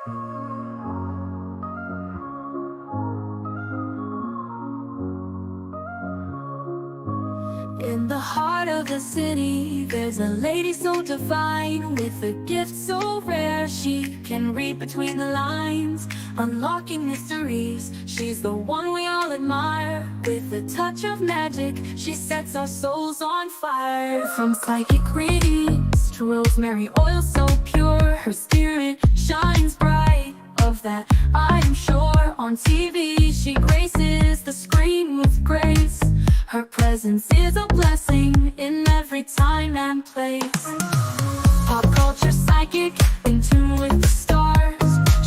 In the heart of the city, there's a lady so divine, with a gift so rare she can read between the lines, unlocking mysteries. She's the one we all admire. With a touch of magic, she sets our souls on fire. From psychic readings to rosemary oil so pure, her spirit shines bright. Of that I am sure. On TV she graces the screen with grace. Her presence is a blessing in every time and place. Pop culture psychic, in tune with the stars.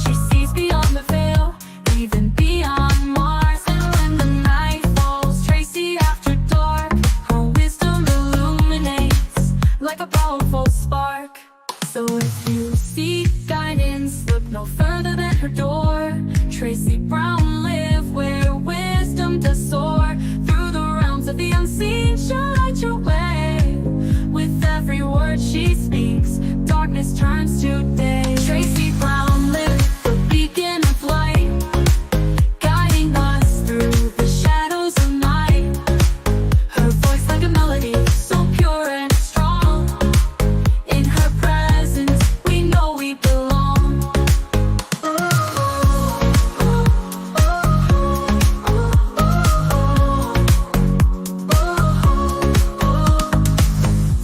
She sees beyond the veil, even beyond Mars. And when the night falls, Tracy after dark, her wisdom illuminates like a powerful spark. So if you seek guidance, look no further than her door. Tracy Brown live where wisdom does soar. Through the realms of the unseen, she'll light your way. With every word she speaks, darkness turns to day. Tracy Brown live, the beacon of light, guiding us through the shadows of night. Her voice like a melody, so pure and strong. In her presence, we know we belong.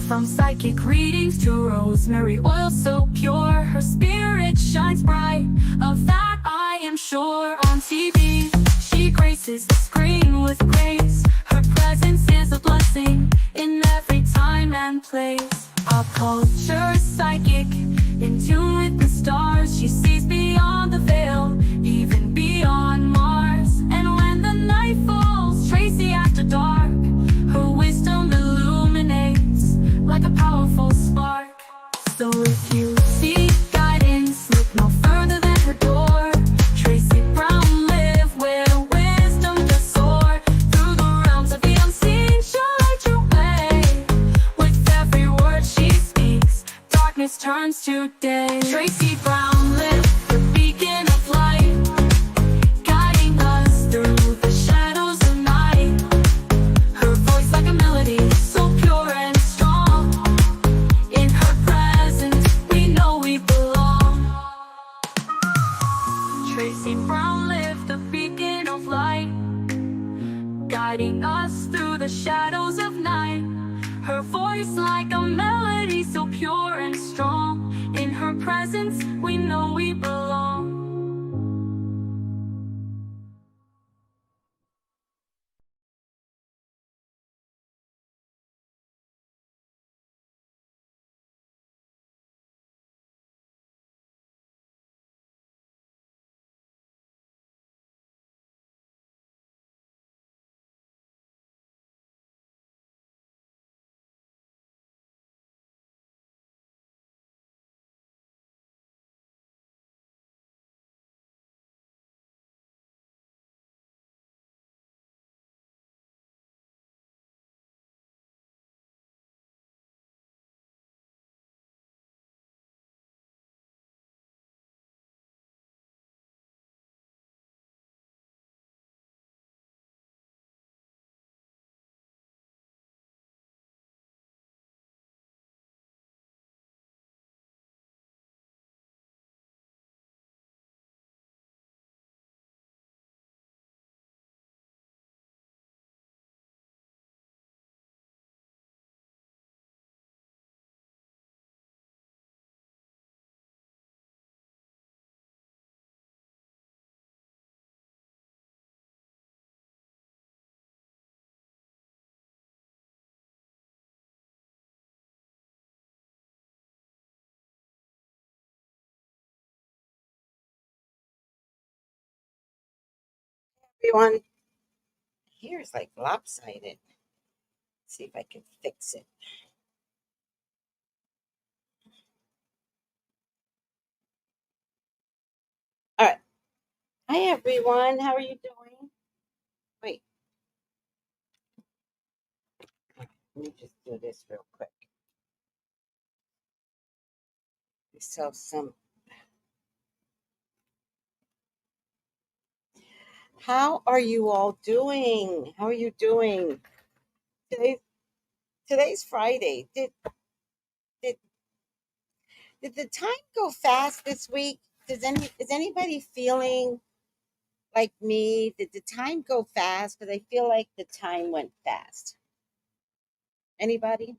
From psychic readings to rosemary oil so pure, her spirit shines bright. Of that I am sure. On TV, she graces the screen with grace. Her presence is a blessing in every time and place. Pop culture psychic, in tune with the stars. She sees beyond the veil, even beyond Mars. And when the night falls, Tracy after dark, her wisdom illuminates like a powerful spark. So if you seek guidance, look no further than her door. Tracy Brown live where wisdom does soar. Through the realms of the unseen, she'll light your way. With every word she speaks, darkness turns to day. Tracy Brown live, the beacon of light, guiding us through the shadows of night. Her voice like a melody, so pure and strong. In her presence, we know we belong. Tracy Brown live, the beacon of light, guiding us through the shadows of night. Her voice like a melody, so pure and strong. In her presence, we know we belong. Everyone, here's like lopsided. See if I can fix it. All right. Hi, everyone. How are you doing? Wait. Let me just do this real quick. So some How are you all doing? How are you doing? Today, today's Friday. Did did the time go fast this week? Is anybody feeling like me? Did the time go fast? Because I feel like the time went fast. Anybody?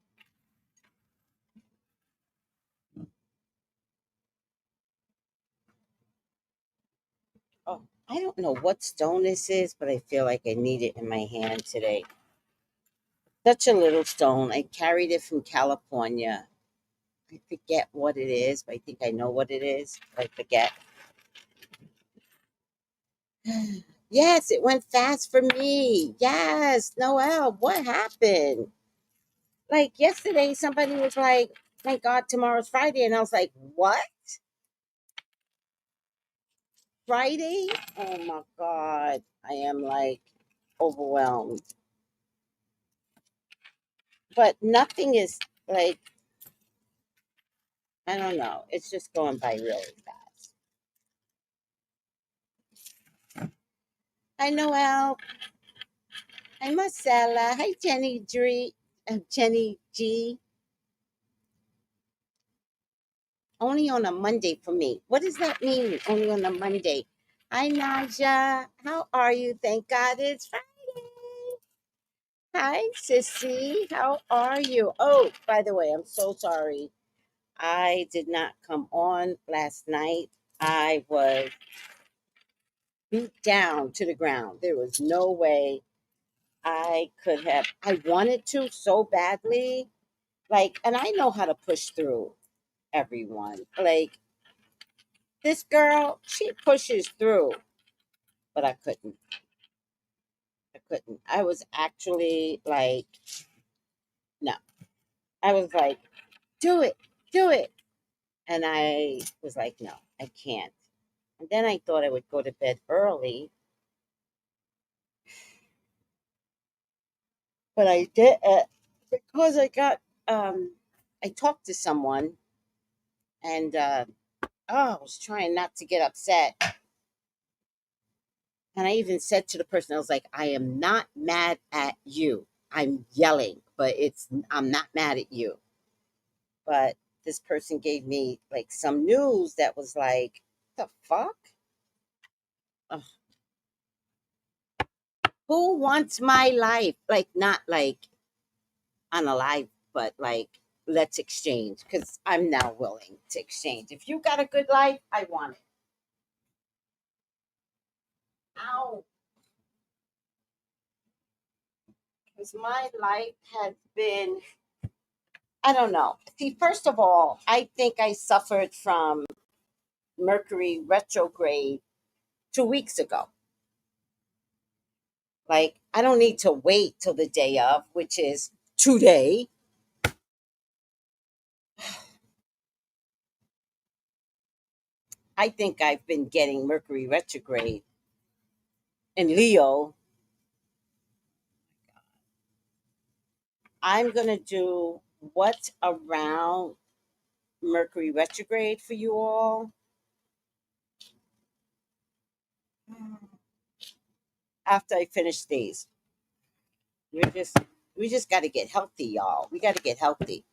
Oh, I don't know what stone this is, but I feel like I need it in my hand today. Such a little stone. I carried it from California. I forget what it is, but I think I know what it is. I forget. Yes, it went fast for me. Yes, Noel, what happened? Like yesterday, somebody was like, thank God tomorrow's Friday. And I was like, what? Friday? Oh my God. I am like overwhelmed. But nothing is like, I don't know. It's just going by really fast. Hi, Noel. Hi, Marcella. Hi, Jenny G. Only on a Monday for me. What does that mean? Only on a Monday. Hi, Naja. How are you? Thank God it's Friday. Hi, Sissy. How are you? Oh, by the way, I'm so sorry. I did not come on last night. I was beat down to the ground. There was no way I could have. I wanted to so badly. Like, and I know how to push through everyone. Like, this girl, she pushes through, but I couldn't. I couldn't. I was actually like, no. I was like, do it, do it. And I was like, no, I can't. And then I thought I would go to bed early, but I did because I talked to someone and, I was trying not to get upset. And I even said to the person, I was like, I am not mad at you. I'm yelling, but I'm not mad at you. But this person gave me like some news that was like, the fuck? Ugh, who wants my life? Like, not like unalive, but like, let's exchange because I'm now willing to exchange. If you got a good life, I want it. Ow. Because my life has been, I don't know. See, first of all, I think I suffered from Mercury retrograde 2 weeks ago. Like, I don't need to wait till the day of, which is today. I think I've been getting Mercury retrograde in Leo. I'm going to do what's around Mercury retrograde for you all after I finish these. We're just we just got to get healthy, y'all. We got to get healthy.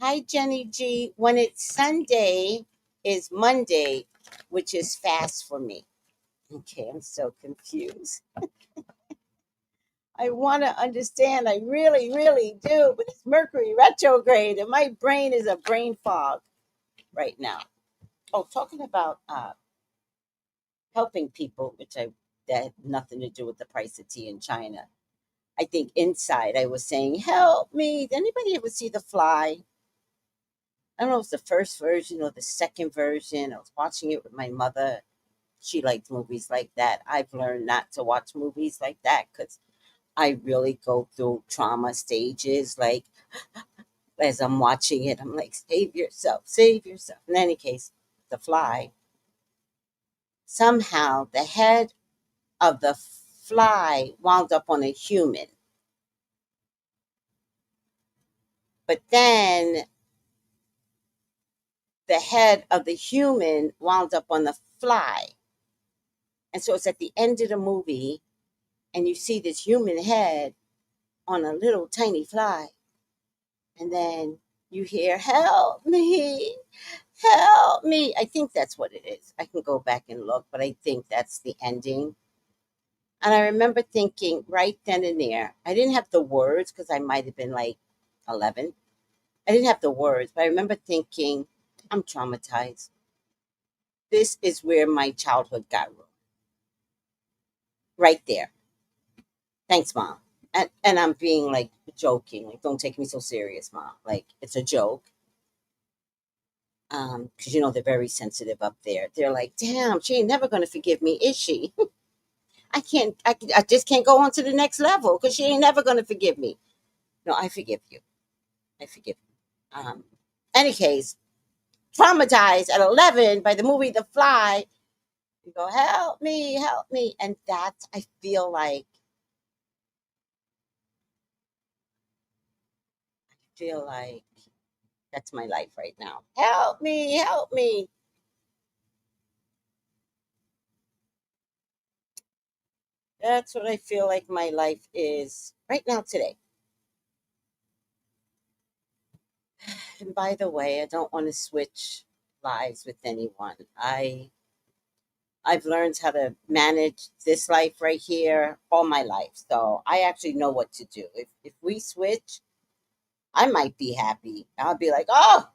Hi, Jenny G. When it's Sunday, is Monday, which is fast for me. Okay, I'm so confused. I want to understand. I really, really do. But it's Mercury retrograde, and my brain is a brain fog right now. Oh, talking about helping people, which I that had nothing to do with the price of tea in China. I think inside I was saying, "Help me!" Did anybody ever see The Fly? I don't know if it's the first version or the second version. I was watching it with my mother. She liked movies like that. I've learned not to watch movies like that because I really go through trauma stages. Like, as I'm watching it, I'm like, save yourself, save yourself. In any case, The Fly, somehow the head of the fly wound up on a human. But then the head of the human wound up on the fly. And so it's at the end of the movie, and you see this human head on a little tiny fly, and then you hear, "Help me, help me." I think that's what it is. I can go back and look, but I think that's the ending. And I remember thinking right then and there, I didn't have the words because I might have been like 11. I didn't have the words, but I remember thinking, I'm traumatized. This is where my childhood got ruined. Right there. Thanks, Mom. And I'm being like joking. Like, don't take me so serious, Mom. Like, it's a joke. Because they're very sensitive up there. They're like, damn, she ain't never gonna forgive me, is she? I just can't go on to the next level because she ain't never gonna forgive me. No, I forgive you. I forgive you. Any case, traumatized at 11 by the movie The Fly. You go, help me. And that's, I feel like that's my life right now. Help me, help me. That's what I feel like my life is right now today. And by the way, I don't want to switch lives with anyone. I've learned how to manage this life right here all my life. So I actually know what to do. If we switch, I might be happy. I'll be like, oh,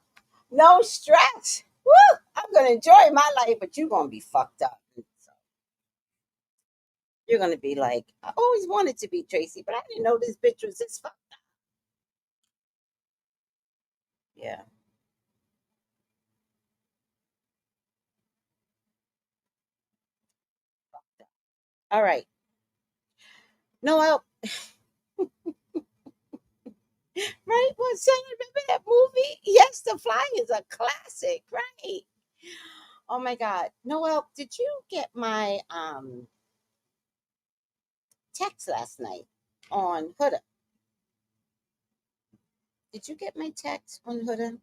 no stress. Woo! I'm gonna enjoy my life, but you're gonna be fucked up. So you're gonna be like, I always wanted to be Tracy, but I didn't know this bitch was this fucked. Yeah. All right. Noel, right? Well, Sam, remember that movie? Yes, The Fly is a classic, right? Oh my God. Noel, did you get my text last night on Huda? Did you get my text on Huda?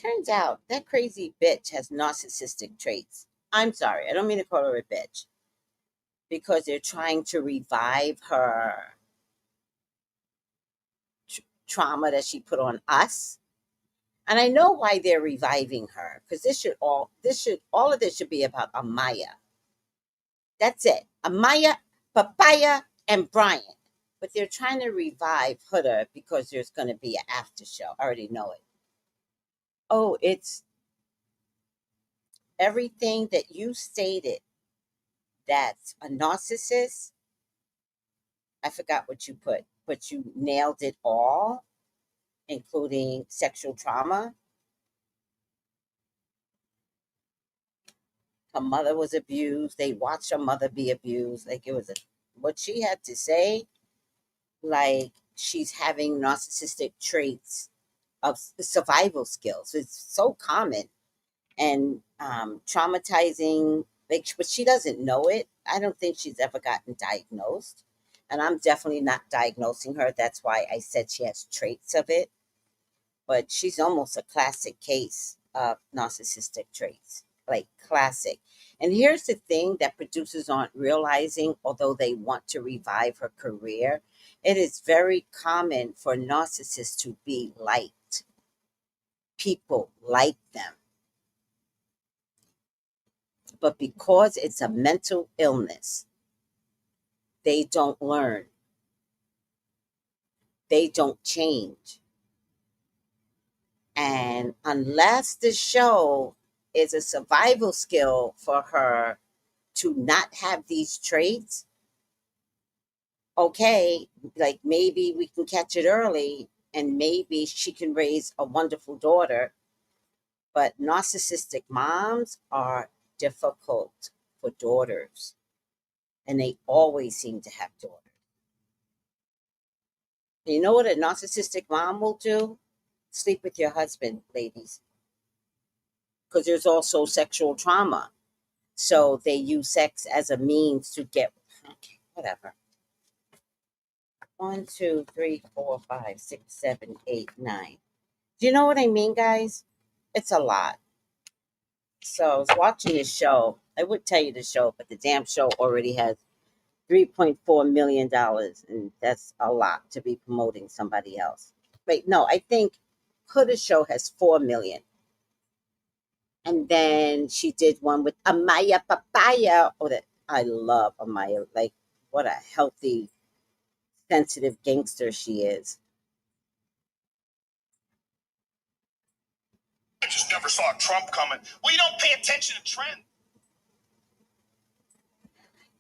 Turns out that crazy bitch has narcissistic traits. I'm sorry, I don't mean to call her a bitch because they're trying to revive her trauma that she put on us. And I know why they're reviving her because all of this should be about Amaya. That's it. Amaya, Papaya, and Brian. But they're trying to revive Huda because there's going to be an after show. I already know it. Oh, it's everything that you stated that's a narcissist. I forgot what you put, but you nailed it all, including sexual trauma. Her mother was abused. They watched her mother be abused. Like what she had to say, like she's having narcissistic traits of survival skills. It's so common and traumatizing. Like, but she doesn't know it. I don't think she's ever gotten diagnosed, and I'm definitely not diagnosing her. That's why I said she has traits of it. But she's almost a classic case of narcissistic traits, like classic. And here's the thing that producers aren't realizing, although they want to revive her career, it is very common for narcissists to be liked. People like them. But because it's a mental illness, they don't learn, they don't change. And unless the show is a survival skill for her to not have these traits, okay, like maybe we can catch it early and maybe she can raise a wonderful daughter. But narcissistic moms are difficult for daughters, and they always seem to have daughters. You know what a narcissistic mom will do? Sleep with your husband, ladies, because there's also sexual trauma. So they use sex as a means to get, okay, whatever. One, two, three, four, five, six, seven, eight, nine. Do you know what I mean, guys? It's a lot. So I was watching this show. I would tell you the show, but the damn show already has $3.4 million, and that's a lot to be promoting somebody else. Wait, no, I think Huda show has 4 million. And then she did one with Amaya Papaya. Oh, that I love Amaya. Like, what a healthy, sensitive gangster she is. I just never saw Trump coming. Well, you don't pay attention to trends.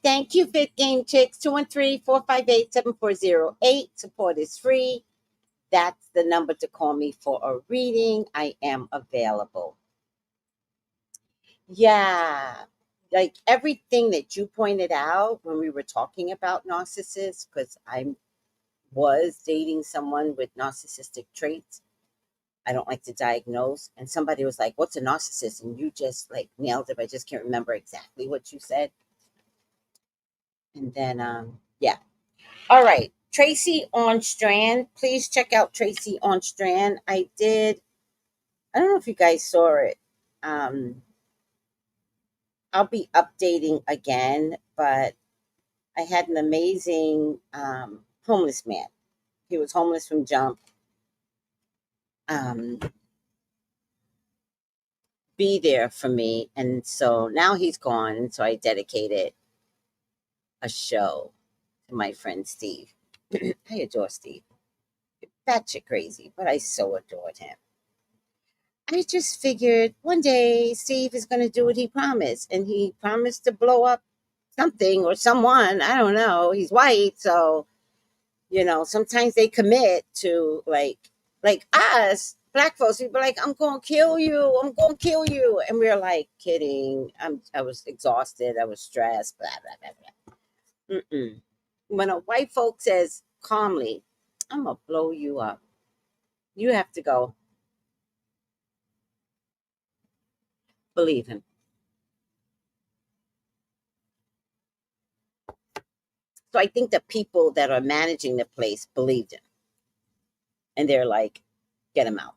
Thank you, Fit Game Chicks. 213-458-7408. Support is free. That's the number to call me for a reading. I am available. Yeah. Like everything that you pointed out when we were talking about narcissists, because I was dating someone with narcissistic traits. I don't like to diagnose. And somebody was like, "What's a narcissist?" And you just like nailed it. I just can't remember exactly what you said. And then, yeah. All right. Tracy on Strand. Please check out Tracy on Strand. I don't know if you guys saw it. I'll be updating again, but I had an amazing homeless man. He was homeless from jump. Um, be there for me. And so now he's gone. And so I dedicated a show to my friend Steve. I adore Steve. Batshit crazy, but I so adored him. I just figured one day Steve is going to do what he promised. And he promised to blow up something or someone. I don't know. He's white. So, sometimes they commit to like us black folks. We be like, "I'm gonna kill you. I'm gonna kill you," and we're like, "Kidding." I was exhausted. I was stressed. Blah blah blah blah. Mm-mm. When a white folk says calmly, "I'm gonna blow you up," you have to go believe him. So I think the people that are managing the place believed him, and they're like, "Get him out."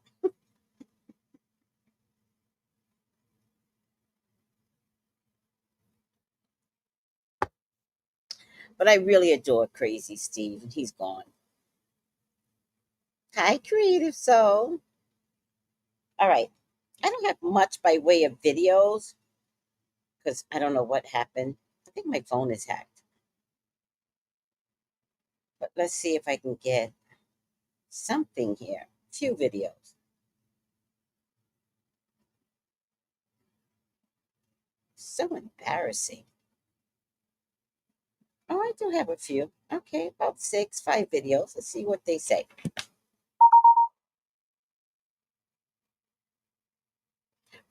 But I really adore Crazy Steve, and he's gone. Hi, Creative Soul. All right. I don't have much by way of videos because I don't know what happened. I think my phone is hacked. But let's see if I can get something here. Few videos. So embarrassing. Oh, I do have a few. Okay, about 5 videos. Let's see what they say.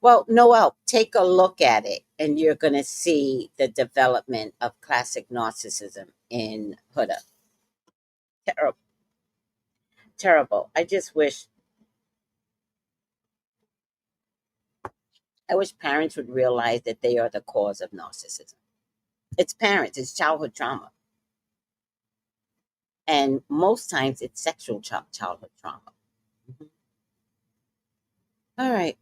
Well, Noel, take a look at it and you're going to see the development of classic narcissism in Huda. Terrible. Terrible. I wish parents would realize that they are the cause of narcissism. It's parents, it's childhood trauma. And most times it's sexual childhood trauma. Mhm. All right.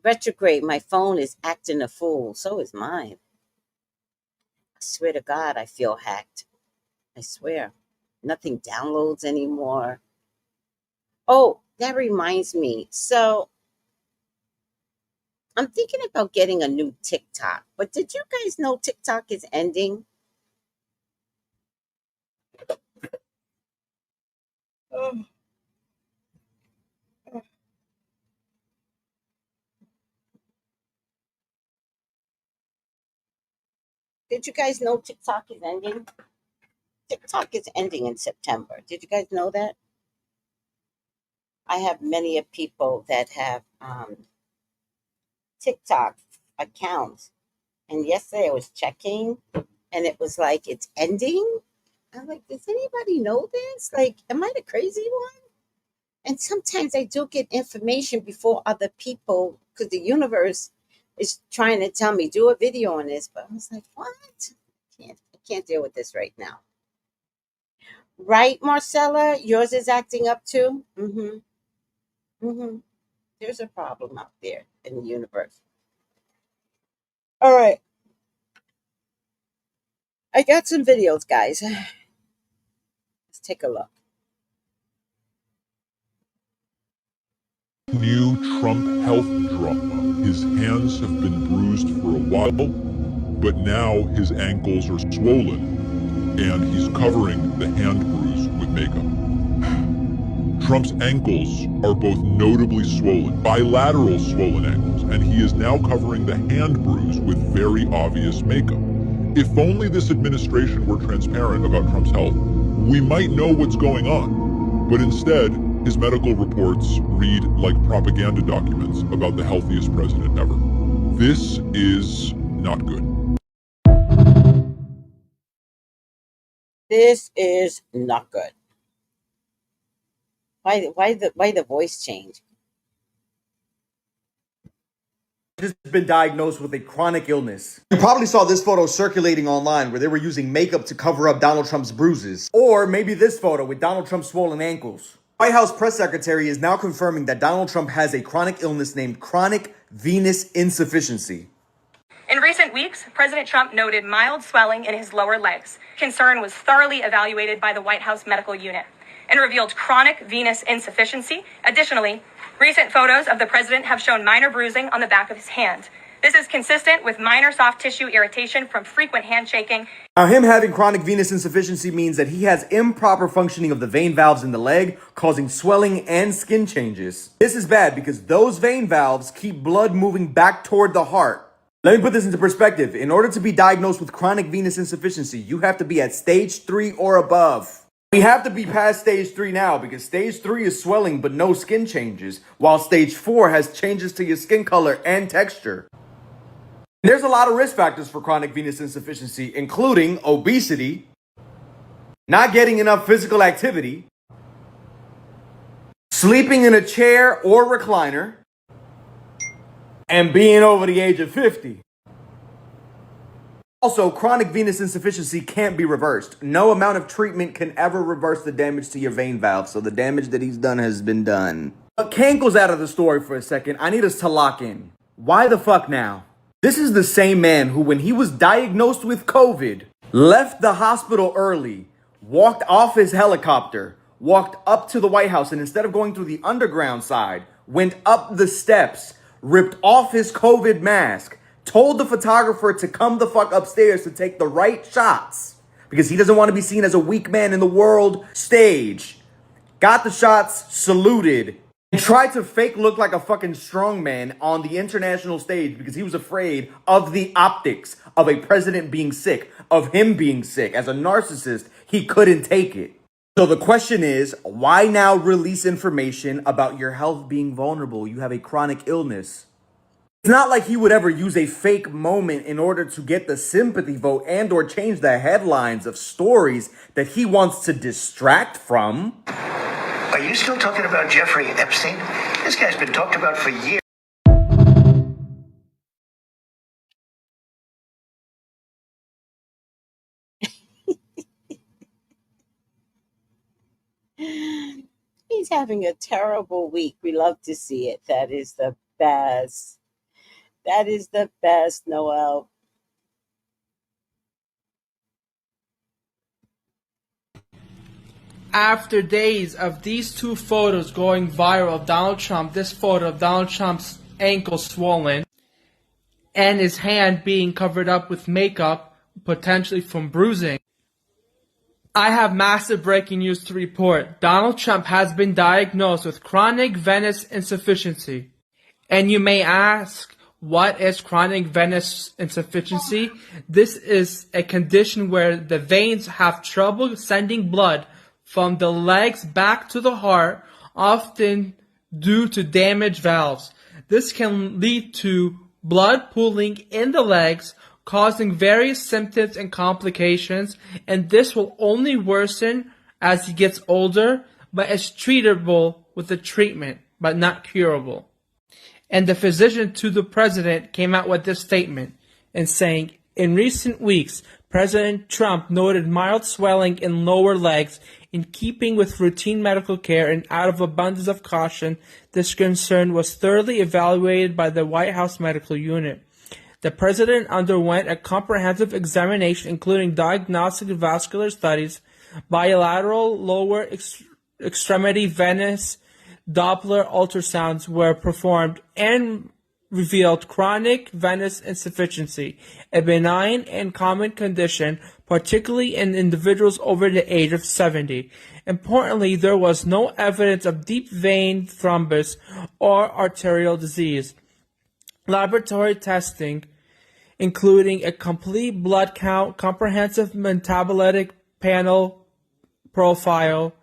Retrograde, my phone is acting a fool. So is mine. I swear to God, I feel hacked. I swear. Nothing downloads anymore. Oh, that reminds me. So I'm thinking about getting a new TikTok. But did you guys know TikTok is ending? Oh. Did you guys know TikTok is ending? TikTok is ending in September. Did you guys know that? I have many of people that have TikTok accounts. And yesterday I was checking and it was like it's ending. I'm like, does anybody know this? Like, am I the crazy one? And sometimes I do get information before other people because the universe is trying to tell me do a video on this. But I was like, what? I can't deal with this right now. Right, Marcella? Yours is acting up too? Mm-hmm. Mm-hmm. There's a problem out there in the universe. All right. I got some videos, guys. Let's take a look. New Trump health drama. His hands have been bruised for a while, but now his ankles are swollen, and he's covering the hand bruise with makeup. Trump's ankles are both notably swollen, bilateral swollen ankles, and he is now covering the hand bruise with very obvious makeup. If only this administration were transparent about Trump's health, we might know what's going on. But instead, his medical reports read like propaganda documents about the healthiest president ever. This is not good. This is not good. Why the voice change? Has been diagnosed with a chronic illness. You probably saw this photo circulating online where they were using makeup to cover up Donald Trump's bruises. Or maybe this photo with Donald Trump's swollen ankles. White House press secretary is now confirming that Donald Trump has a chronic illness named chronic venous insufficiency. In recent weeks, President Trump noted mild swelling in his lower legs. Concern was thoroughly evaluated by the White House medical unit and revealed chronic venous insufficiency. Additionally, recent photos of the president have shown minor bruising on the back of his hand. This is consistent with minor soft tissue irritation from frequent handshaking. Now, him having chronic venous insufficiency means that he has improper functioning of the vein valves in the leg, causing swelling and skin changes. This is bad because those vein valves keep blood moving back toward the heart. Let me put this into perspective. In order to be diagnosed with chronic venous insufficiency, you have to be at stage 3 or above. We have to be past stage 3 now because stage 3 is swelling but no skin changes, while stage 4 has changes to your skin color and texture. There's a lot of risk factors for chronic venous insufficiency, including obesity, not getting enough physical activity, sleeping in a chair or recliner, and being over the age of 50. Also, chronic venous insufficiency can't be reversed. No amount of treatment can ever reverse the damage to your vein valve, so the damage that he's done has been done. But Kankel's out of the story for a second. I need us to lock in. Why the fuck now? This is the same man who, when he was diagnosed with COVID, left the hospital early, walked off his helicopter, walked up to the White House, and instead of going through the underground side, went up the steps, ripped off his COVID mask, told the photographer to come the fuck upstairs to take the right shots because he doesn't want to be seen as a weak man in the world stage. Got the shots, saluted, and tried to fake look like a fucking strongman on the international stage because he was afraid of the optics of a president being sick, of him being sick. As a narcissist, he couldn't take it. So the question is, why now release information about your health being vulnerable? You have a chronic illness. It's not like he would ever use a fake moment in order to get the sympathy vote and or change the headlines of stories that he wants to distract from. Are you still talking about Jeffrey Epstein? This guy's been talked about for years. He's having a terrible week. We love to see it. That is the best. That is the best, Noel. After days of these two photos going viral of Donald Trump, this photo of Donald Trump's ankle swollen and his hand being covered up with makeup, potentially from bruising, I have massive breaking news to report. Donald Trump has been diagnosed with chronic venous insufficiency. And you may ask, what is chronic venous insufficiency? This is a condition where the veins have trouble sending blood from the legs back to the heart, often due to damaged valves. This can lead to blood pooling in the legs, causing various symptoms and complications, and this will only worsen as he gets older, but is treatable with the treatment, but not curable. And the physician to the president came out with this statement and saying, in recent weeks, President Trump noted mild swelling in lower legs. In keeping with routine medical care and out of abundance of caution, this concern was thoroughly evaluated by the White House medical unit. The president underwent a comprehensive examination including diagnostic vascular studies, bilateral lower extremity venous Doppler ultrasounds were performed and revealed chronic venous insufficiency, a benign and common condition, particularly in individuals over the age of 70. Importantly, there was no evidence of deep vein thrombus or arterial disease. Laboratory testing, including a complete blood count, comprehensive metabolic panel profile,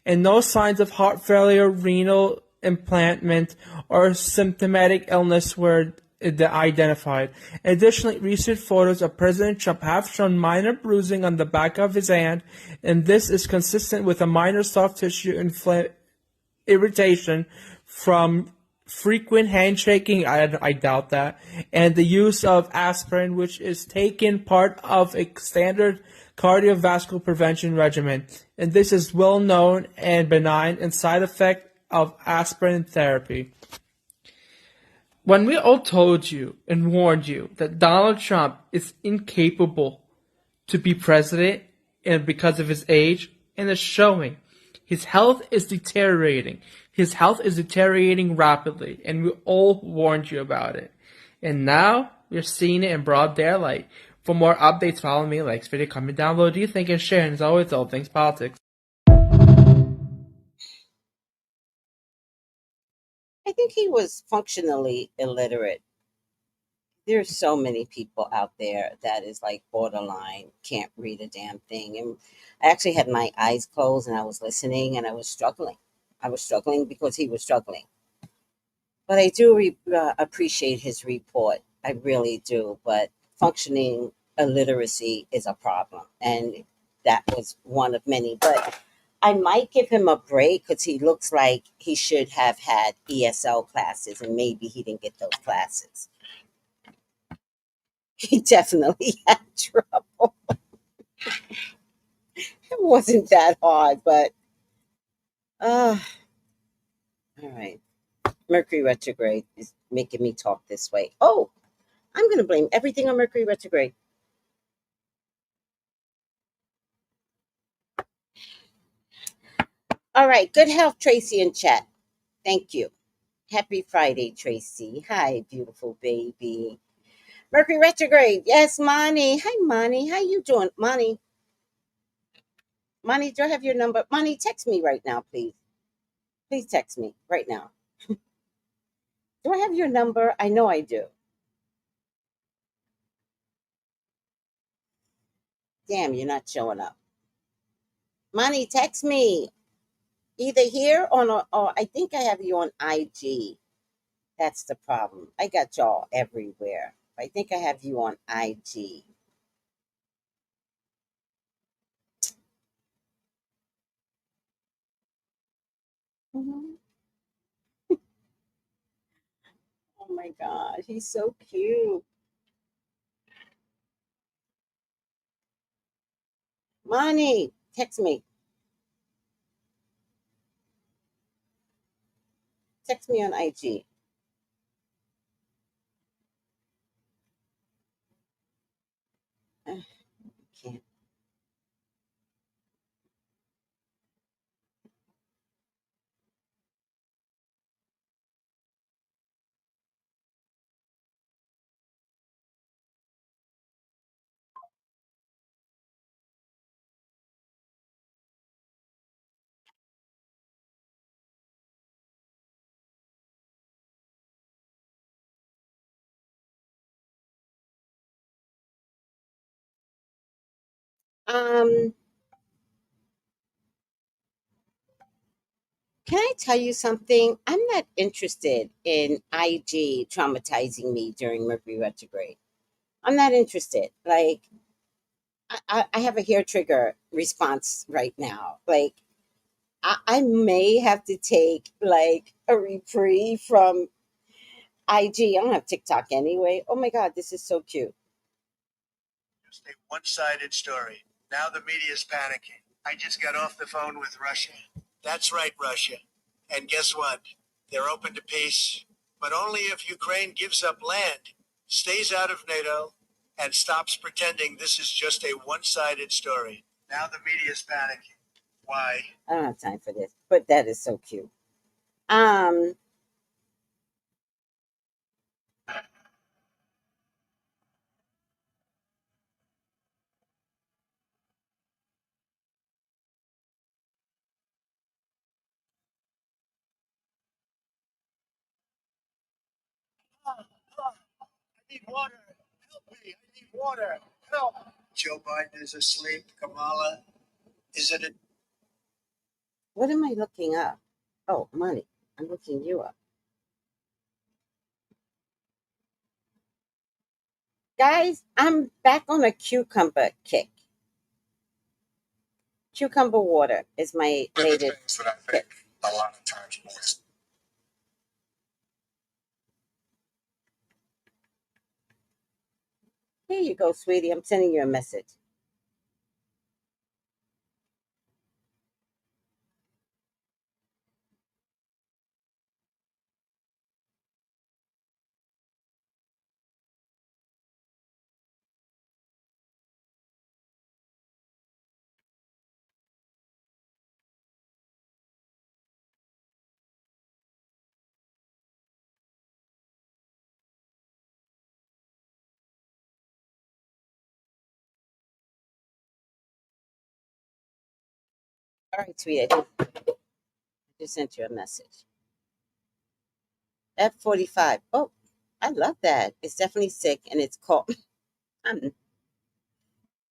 and no signs of heart failure, renal impairment, or symptomatic illness were identified. Additionally, recent photos of President Trump have shown minor bruising on the back of his hand, and this is consistent with a minor soft tissue irritation from frequent handshaking, I doubt that, and the use of aspirin, which is taken part of a standard cardiovascular prevention regimen. And this is well known and benign and side effect of aspirin therapy. When we all told you and warned you that Donald Trump is incapable to be president and because of his age, and it's showing. His health is deteriorating. His health is deteriorating rapidly, and we all warned you about it. And now you're seeing it in broad daylight. For more updates, follow me, like this video, comment down below. Do you think and share? And as always, all things politics. I think he was functionally illiterate. There's so many people out there that is like borderline, can't read a damn thing. And I actually had my eyes closed and I was listening and I was struggling. I was struggling because he was struggling. But I do appreciate his report. I really do. But functioning illiteracy is a problem. And that was one of many. But I might give him a break because he looks like he should have had ESL classes and maybe he didn't get those classes. He definitely had trouble. It wasn't that hard, but all right. Mercury retrograde is making me talk this way. Oh, I'm going to blame everything on Mercury retrograde. All right. Good health, Tracy in chat. Thank you. Happy Friday, Tracy. Hi, beautiful baby. Mercury retrograde. Yes, Monty. Hi, Monty. How you doing, Monty? Monty, do I have your number? Monty, text me right now, please. Please text me right now. Do I have your number? I know I do. Damn, you're not showing up. Monty, text me. Either here or I think I have you on IG. That's the problem. I got y'all everywhere. I think I have you on IG. Mhm. Oh my God, he's so cute. Monty, text me. Text me on IG. Can't. Can I tell you something? I'm not interested in IG traumatizing me during Mercury retrograde. I'm not interested. Like, I have a hair trigger response right now. Like, I may have to take like a reprieve from IG. I don't have TikTok anyway. Oh my God, this is so cute. Just a one-sided story. Now the media is panicking. I just got off the phone with Russia. That's right, Russia. And guess what? They're open to peace, but only if Ukraine gives up land. stays out of NATO, and stops pretending this is just a one-sided story. Now the media's panicking. Why? I don't have time for this, but that is so cute. I need water. Help me. I need water. Help. Joe Biden is asleep. Kamala, is it a What am I looking up? Oh, money. I'm looking you up. Guys, I'm back on a cucumber kick. Cucumber water is my latest things that I kick. think a lot of times boys Here you go, sweetie. I'm sending you a message. All right, sweetie. I just sent you a message. F45. Oh, I love that. It's definitely sick, and it's called. I'm.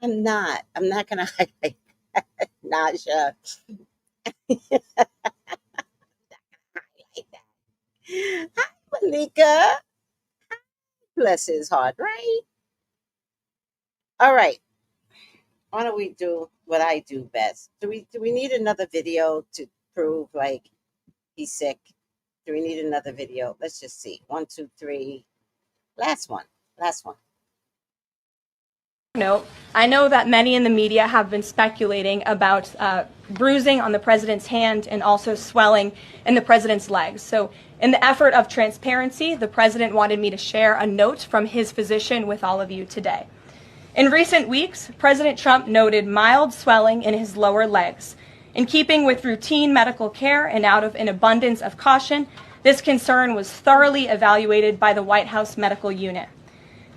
I'm not. I'm not gonna highlight nausea. Highlight that. Hi, Malika. Bless his heart, right? All right. Why don't we do what I do best? Do we need another video to prove like he's sick? Do we need another video? Let's just see. 1, 2, 3. Last one. Last one. Note, I know that many in the media have been speculating about bruising on the president's hand and also swelling in the president's legs. So in the effort of transparency, the president wanted me to share a note from his physician with all of you today. In recent weeks, President Trump noted mild swelling in his lower legs. In keeping with routine medical care and out of an abundance of caution, this concern was thoroughly evaluated by the White House medical unit.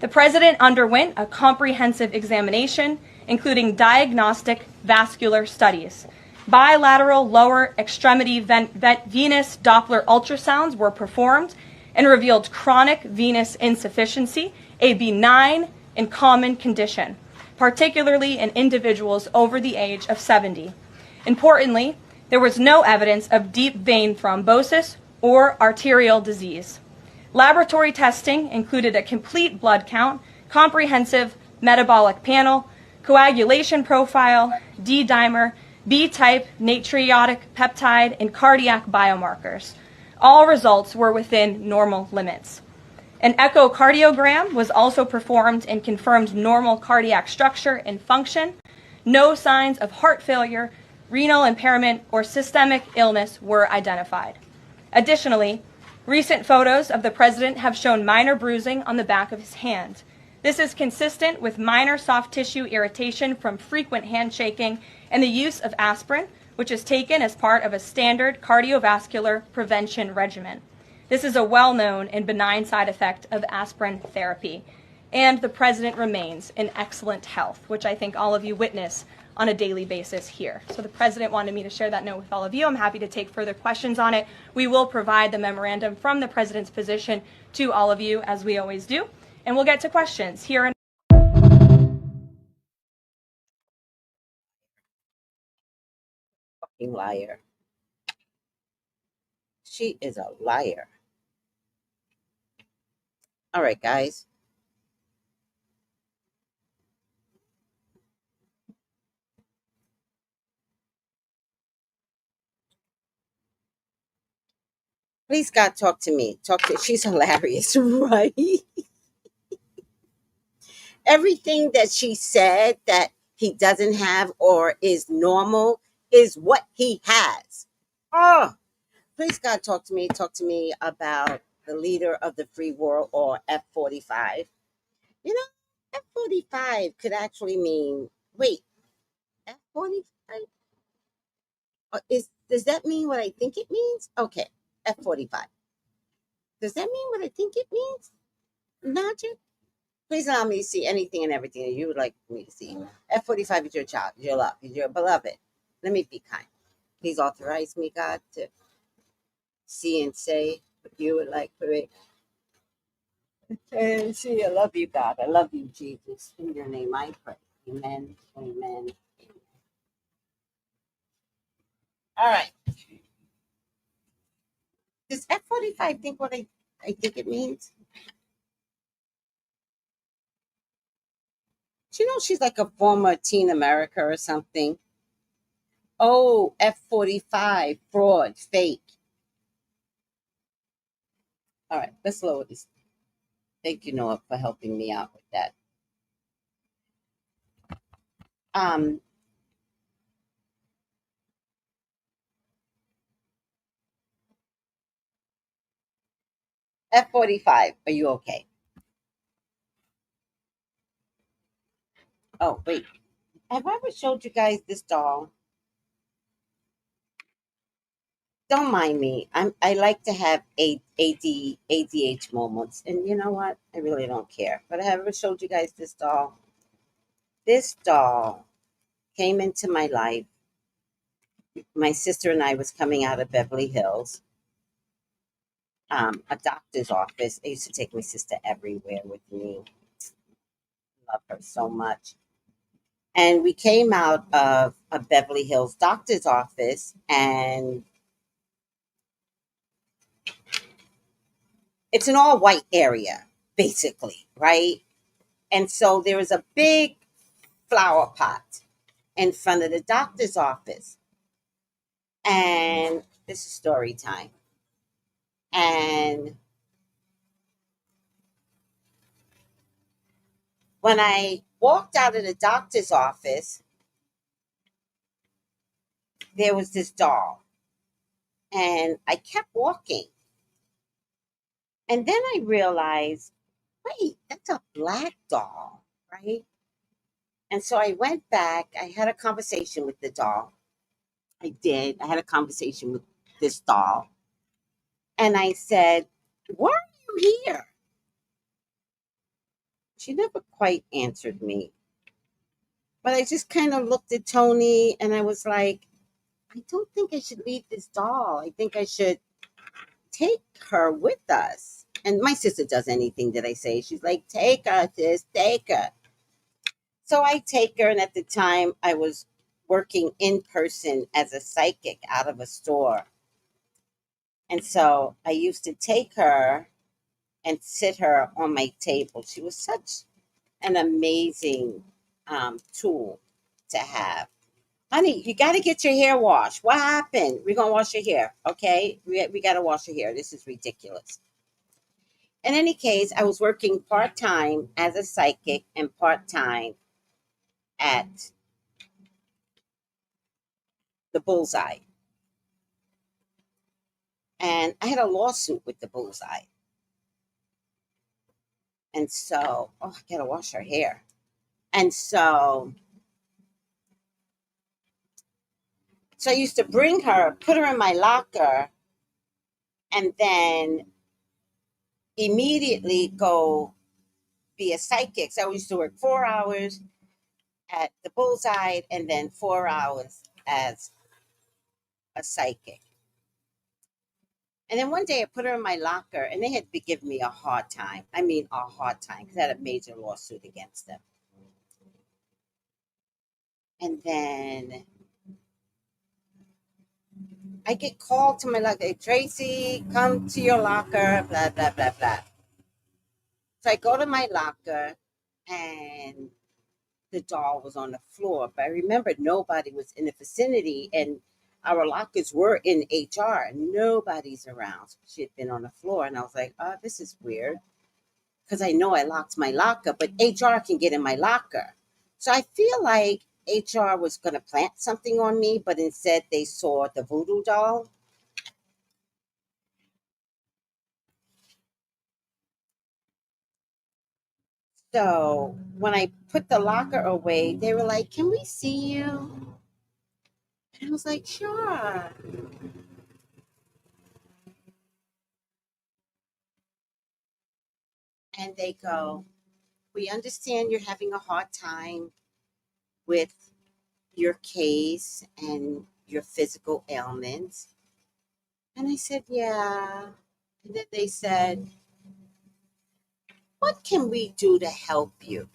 The president underwent a comprehensive examination, including diagnostic vascular studies. Bilateral lower extremity venous Doppler ultrasounds were performed and revealed chronic venous insufficiency, a benign and common condition, particularly in individuals over the age of 70. Importantly, there was no evidence of deep vein thrombosis or arterial disease. Laboratory testing included a complete blood count, comprehensive metabolic panel, coagulation profile, D-dimer, B-type natriuretic peptide, and cardiac biomarkers. All results were within normal limits. An echocardiogram was also performed and confirmed normal cardiac structure and function. No signs of heart failure, renal impairment, or systemic illness were identified. Additionally, recent photos of the president have shown minor bruising on the back of his hand. This is consistent with minor soft tissue irritation from frequent handshaking and the use of aspirin, which is taken as part of a standard cardiovascular prevention regimen. This is a well-known and benign side effect of aspirin therapy. And the president remains in excellent health, which I think all of you witness on a daily basis here. So the president wanted me to share that note with all of you. I'm happy to take further questions on it. We will provide the memorandum from the president's physician to all of you, as we always do. And we'll get to questions here. Fucking liar. She is a liar. All right, guys. Please, God, talk to me. She's hilarious, right? Everything that she said that he doesn't have or is normal is what he has. Oh, please, God, talk to me. Talk to me about the leader of the free world, or F-45. You know, F-45 could actually mean, wait, F-45? Does that mean what I think it means? Okay, F-45. Does that mean what I think it means? Naja? Please allow me to see anything and everything that you would like me to see. F-45 is your child, your love, is your beloved. Let me be kind. Please authorize me, God, to see and say what you would like for me. And see, I love you, God. I love you, Jesus. In your name I pray. Amen. Amen. All right. Does F-45 think what I think it means? Do you know she's like a former Teen America or something? Oh, F-45, fraud, fake. All right, let's lower this. Thank you, Noah, for helping me out with that. Um, F-45, are you okay? Oh, wait. Have I ever showed you guys this doll? Don't mind me. I like to have ADH moments. And you know what? I really don't care. But I have ever showed you guys this doll. This doll came into my life. My sister and I was coming out of Beverly Hills, a doctor's office. I used to take my sister everywhere with me. Love her so much. And we came out of a Beverly Hills doctor's office, and it's an all white area, basically, right? And so there was a big flower pot in front of the doctor's office. And this is story time. And when I walked out of the doctor's office, there was this doll. And I kept walking. And then I realized, wait, that's a black doll, right? And so I went back. I had a conversation with the doll. I did. I had a conversation with this doll. And I said, why are you here? She never quite answered me. But I just kind of looked at Tony and I was like, I don't think I should leave this doll. I think I should take her with us. And my sister does anything that I say. She's like, take her, sis, take her. So I take her. And at the time, I was working in person as a psychic out of a store. And so I used to take her and sit her on my table. She was such an amazing tool to have. Honey, you got to get your hair washed. What happened? We're going to wash your hair, okay? We got to wash your hair. This is ridiculous. In any case, I was working part-time as a psychic and part-time at the Bullseye. And I had a lawsuit with the Bullseye. And so, I got to wash her hair. And so I used to bring her, put her in my locker, and then immediately go be a psychic. So I used to work 4 hours at the Bullseye and then 4 hours as a psychic. And then one day I put her in my locker and they had been giving me a hard time. I mean, a hard time because I had a major lawsuit against them. And then I get called to my locker. Hey, Tracy, come to your locker, blah, blah, blah, blah. So I go to my locker and the doll was on the floor. But I remember nobody was in the vicinity and our lockers were in HR. Nobody's around. So she had been on the floor. And I was like, oh, this is weird. Because I know I locked my locker, but HR can get in my locker. So I feel like HR was going to plant something on me, but instead they saw the voodoo doll. So when I put the locker away, they were like, "Can we see you?" And I was like, "Sure." And they go, "We understand you're having a hard time with your case and your physical ailments." And I said, "Yeah." And then they said, "What can we do to help you?"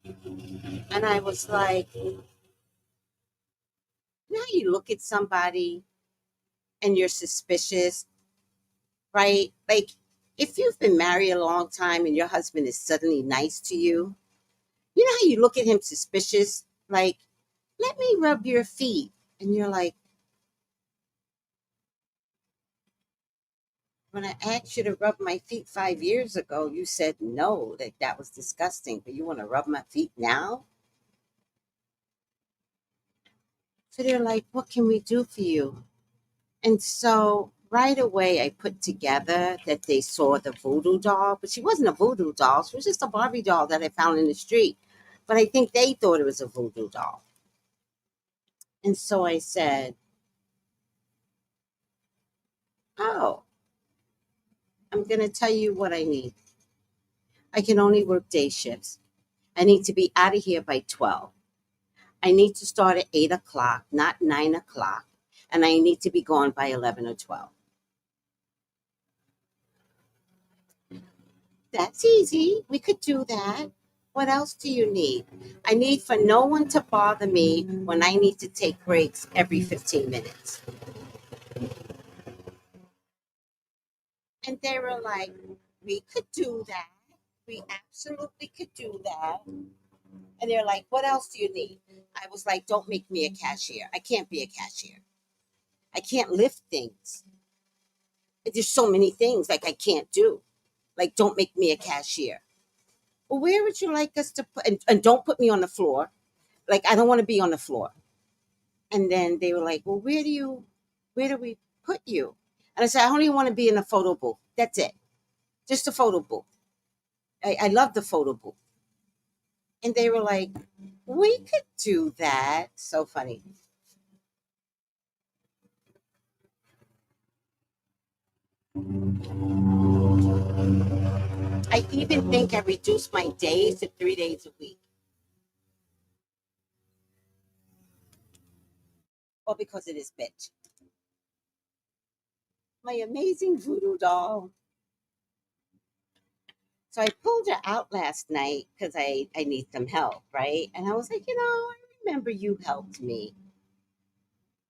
And I was like, "You know how you look at somebody and you're suspicious, right? Like, if you've been married a long time and your husband is suddenly nice to you know how you look at him suspicious? Like, let me rub your feet." And you're like, "When I asked you to rub my feet 5 years ago, you said no, that that was disgusting, but you want to rub my feet now?" So they're like, "What can we do for you?" And so right away, I put together that they saw the voodoo doll, but she wasn't a voodoo doll. She was just a Barbie doll that I found in the street. But I think they thought it was a voodoo doll. And so I said, "Oh, I'm going to tell you what I need. I can only work day shifts. I need to be out of here by 12. I need to start at 8 o'clock, not 9 o'clock. And I need to be gone by 11 or 12. That's easy. We could do that. What else do you need? I need for no one to bother me when I need to take breaks every 15 minutes." And they were like, "We could do that. We absolutely could do that." And they're like, "What else do you need?" I was like, "Don't make me a cashier. I can't be a cashier. I can't lift things. There's so many things like I can't do. Like, don't make me a cashier." "Well, where would you like us to put, and don't put me on the floor. Like, I don't want to be on the floor." And then they were like, "Well, where do we put you?" And I said, "I only want to be in a photo booth. That's it. Just a photo booth. I love the photo booth." And they were like, "We could do that." So funny. I even think I reduced my days to 3 days a week. All because of this bitch. My amazing voodoo doll. So I pulled her out last night because I need some help, right? And I was like, I remember you helped me,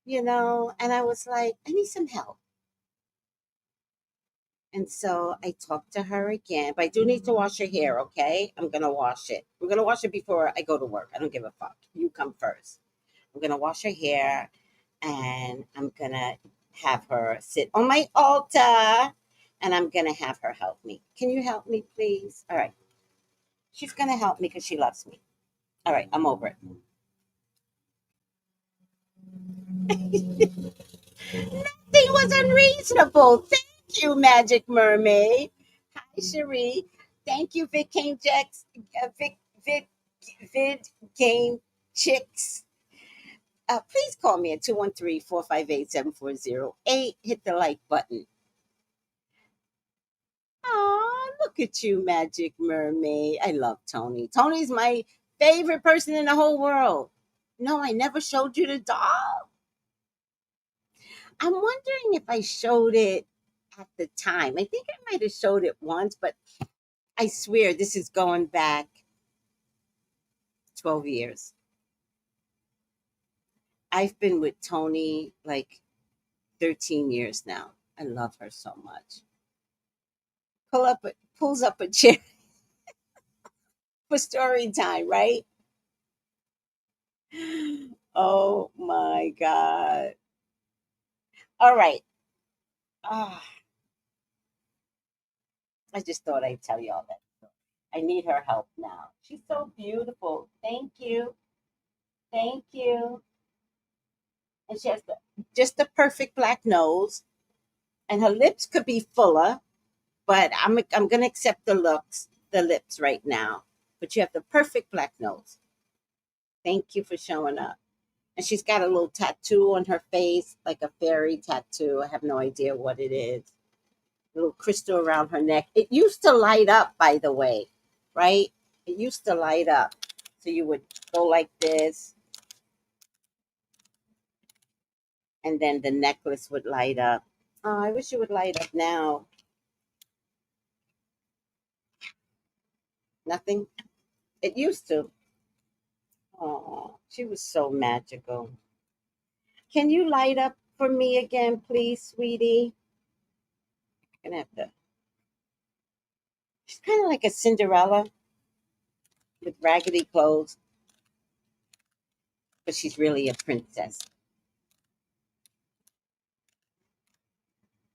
and I was like, I need some help. And so I talked to her again, but I do need to wash her hair, okay? I'm going to wash it. I'm going to wash it before I go to work. I don't give a fuck. You come first. I'm going to wash her hair and I'm going to have her sit on my altar and I'm going to have her help me. Can you help me, please? All right. She's going to help me because she loves me. All right. I'm over it. Nothing was unreasonable. Thank you, Magic Mermaid. Hi, Cherie. Thank you, Vic Game Jacks, Vic, Vid Game Chicks. Please call me at 213-458-7408. Hit the like button. Aw, look at you, Magic Mermaid. I love Tony. Tony's my favorite person in the whole world. No, I never showed you the doll. I'm wondering if I showed it at the time. I think I might have showed it once, but I swear this is going back 12 years. I've been with Tony like 13 years now. I love her so much. Pulls up a chair for story time, right? Oh my God. All right. Ah, I just thought I'd tell you all that. I need her help now. She's so beautiful. Thank you. Thank you. And she has just the perfect black nose, and her lips could be fuller, but I'm gonna accept the looks. the lips right now, but you have the perfect black nose. Thank you for showing up. And she's got a little tattoo on her face, like a fairy tattoo. I have no idea what it is. A little crystal around her neck. It used to light up, by the way, right? It used to light up. So you would go like this, and then the necklace would light up. Oh, I wish it would light up now. Nothing? It used to. Oh, she was so magical. Can you light up for me again, please, sweetie? I'm gonna have to. She's kind of like a Cinderella with raggedy clothes, but she's really a princess.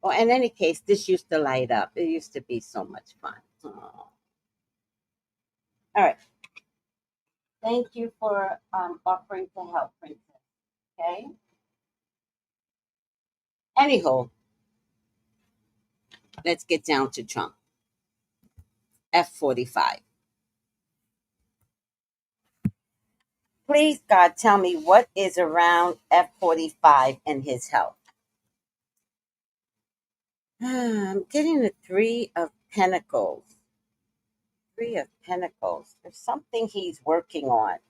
Well, in any case, this used to light up. It used to be so much fun. Oh. All right. Thank you for offering to help, princess. Okay. Anyhow, let's get down to Trump. F-45. Please, God, tell me what is around F-45 and his health. I'm getting the Three of Pentacles. Three of Pentacles. There's something he's working on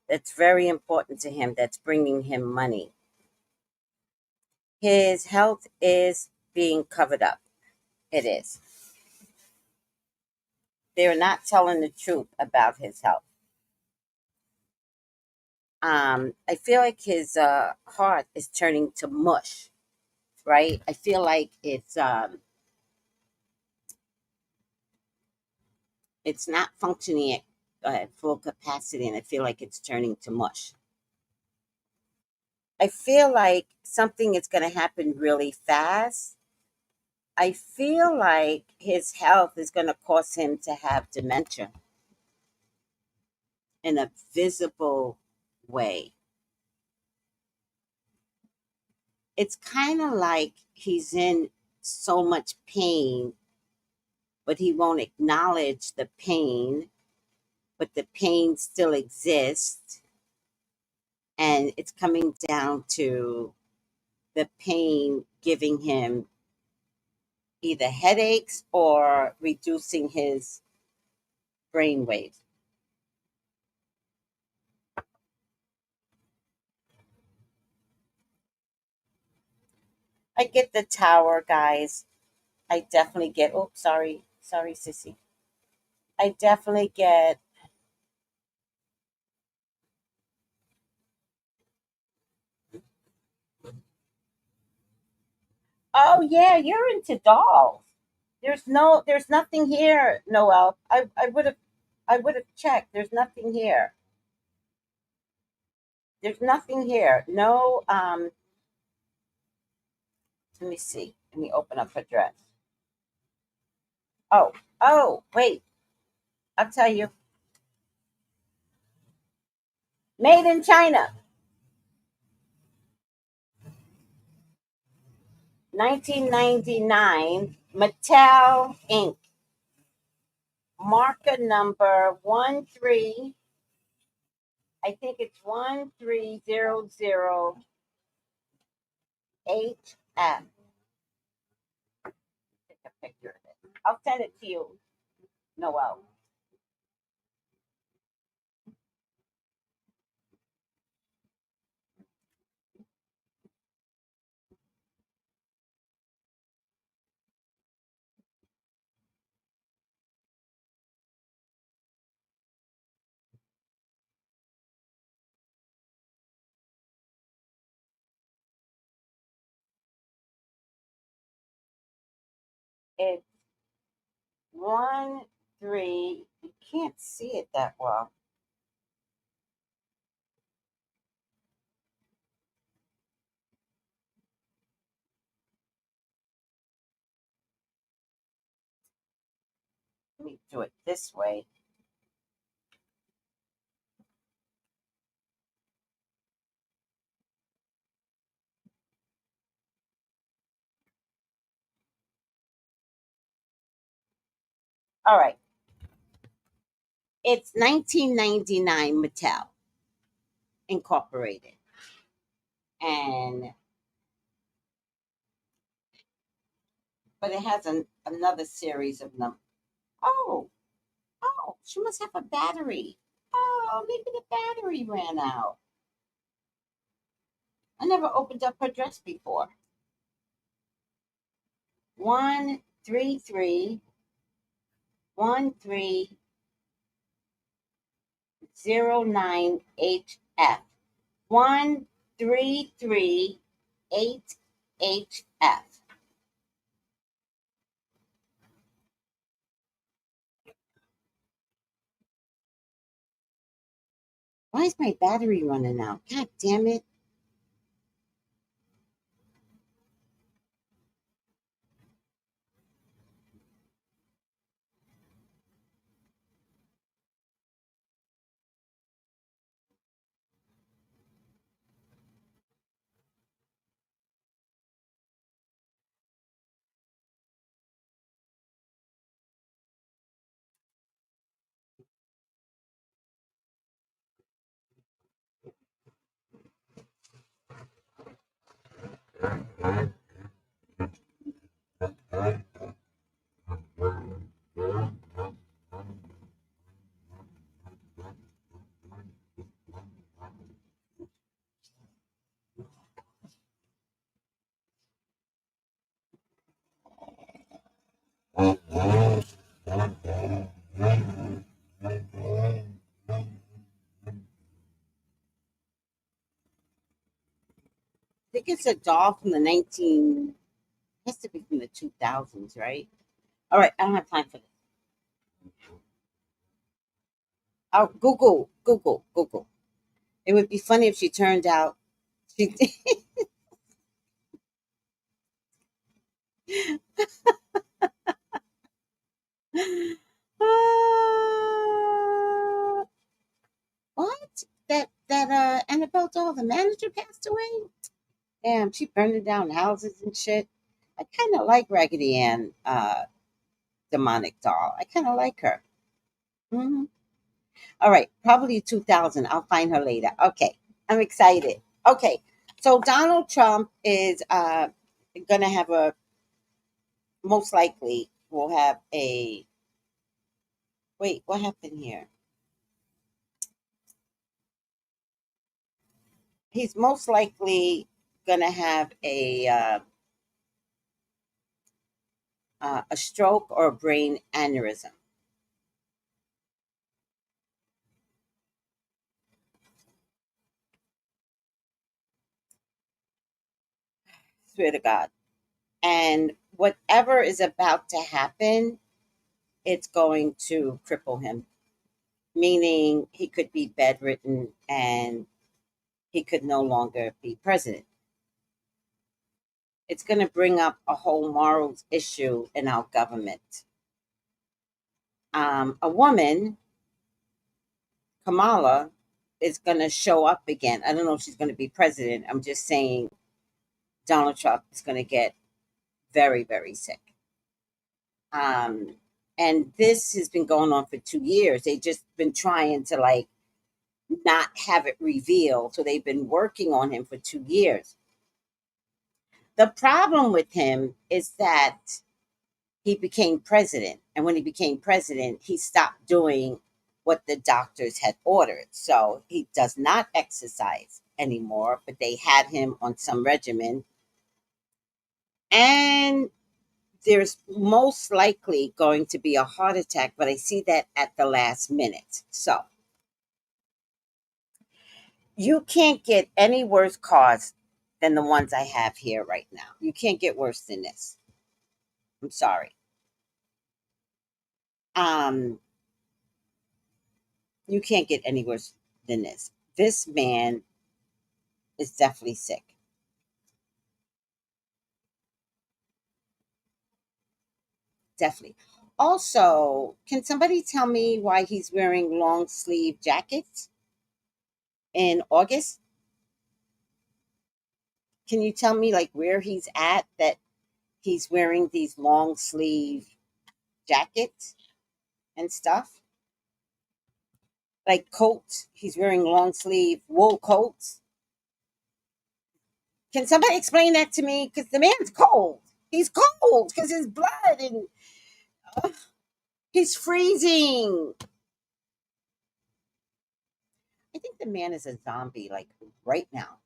that's very important to him, that's bringing him money. His health is being covered up. It is. They're not telling the truth about his health. I feel like his heart is turning to mush, right? I feel like it's not functioning at full capacity, and I feel like it's turning to mush. I feel like something is going to happen really fast. I feel like his health is going to cause him to have dementia in a visible way. It's kind of like he's in so much pain, but he won't acknowledge the pain, but the pain still exists. And it's coming down to the pain giving him either headaches or reducing his brain waves. I get the tower, guys. I definitely get, oh, sorry, sissy. I definitely get, oh yeah, you're into dolls. There's nothing here, Noel. I would have checked. There's nothing here. There's nothing here. No, let me see. Let me open up her dress. Oh, oh, wait. I'll tell you. Made in China. 1999. Mattel Inc. Marker number 13. I think it's 1300HF. Take a picture of it. I'll send it to you, Noel. It's 13. You can't see it that well. Let me do it this way. All right. It's 1999 Mattel Incorporated. And but it has another series of them. Oh, oh, she must have a battery. Oh, maybe the battery ran out. I never opened up her dress before. 1331309HF. 13338HF. Why is my battery running out? God damn it. I think it's a doll from the 19, has to be from the 2000s, right? All right, I don't have time for this. Oh, Google. It would be funny if she turned out she. uh, what? That Annabelle doll, the manager passed away. Damn, she burned down houses and shit. I kind of like Raggedy Ann, demonic doll. I kind of like her. Hmm. All right, probably 2000. I'll find her later. Okay, I'm excited. Okay, so Donald Trump is gonna have a, most likely will have a, wait, what happened here? He's most likely gonna have a stroke or a brain aneurysm. Swear to God. And whatever is about to happen, it's going to cripple him, meaning he could be bedridden and he could no longer be president. It's going to bring up a whole morals issue in our government. A woman, Kamala, is going to show up again. I don't know if she's going to be president. I'm just saying Donald Trump is going to get very, very sick. Um, and this has been going on for 2 years. They've just been trying to like not have it revealed. So they've been working on him for 2 years. The problem with him is that he became president. And when he became president, he stopped doing what the doctors had ordered. So he does not exercise anymore, but they had him on some regimen. And there's most likely going to be a heart attack, but I see that at the last minute. So you can't get any worse cards than the ones I have here right now. You can't get worse than this. I'm sorry. Um, you can't get any worse than this. This man is definitely sick. Definitely. Also, can somebody tell me why he's wearing long sleeve jackets in August? Can you tell me like where he's at that he's wearing these long sleeve jackets and stuff? like coats. He's wearing long sleeve wool coats. Can somebody explain that to me? Because the man's cold. He's cold because his blood and he's freezing. I think the man is a zombie, like right now.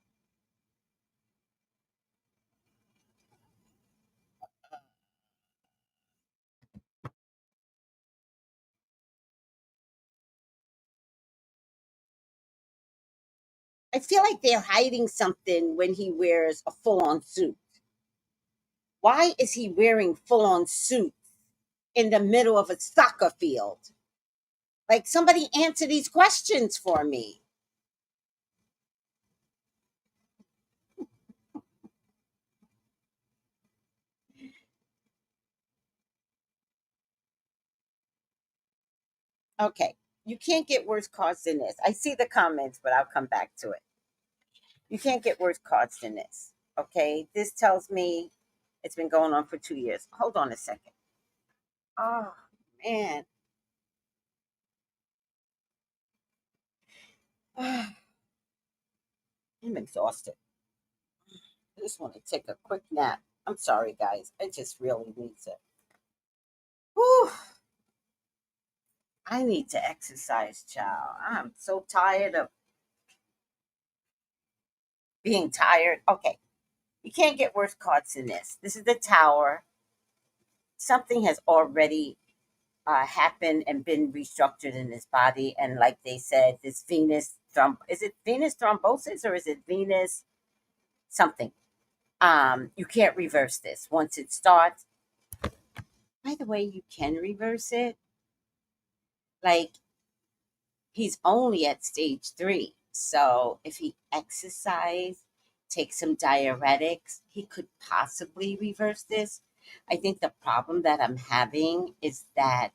I feel like they're hiding something when he wears a full on suit. Why is he wearing full on suit in the middle of a soccer field? Like, somebody answer these questions for me. Okay. You can't get worse cards than this. I see the comments, but I'll come back to it. You can't get worse cards than this. Okay. This tells me it's been going on for 2 years. Hold on a second. Oh, man. I'm exhausted. I just want to take a quick nap. I'm sorry, guys. I just really need to. Whew. I need to exercise, child. I'm so tired of being tired. Okay. You can't get worse cards than this. This is the tower. Something has already happened and been restructured in his body. And like they said, this is it Venus thrombosis or is it Venus something? You can't reverse this. Once it starts, by the way, you can reverse it. Like, he's only at stage 3. So if he exercise, take some diuretics, he could possibly reverse this. I think the problem that I'm having is that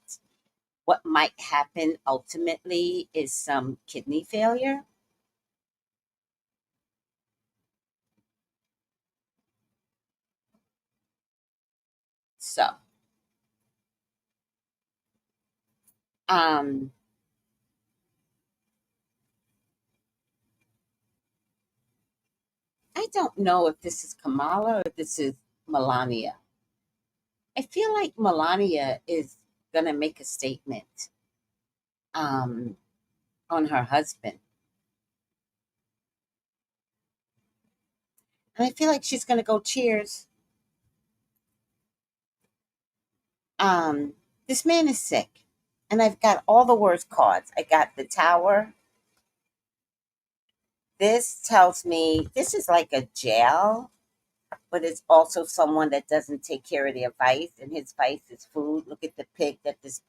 what might happen ultimately is some kidney failure. So, um, I don't know if this is Kamala or if this is Melania. I feel like Melania is gonna make a statement um, on her husband, and I feel like she's gonna go cheers. Um, this man is sick, and I've got all the worst cards. I got the tower. This tells me this is like a jail, but it's also someone that doesn't take care of their vice, and his vice is food. Look at the pig that this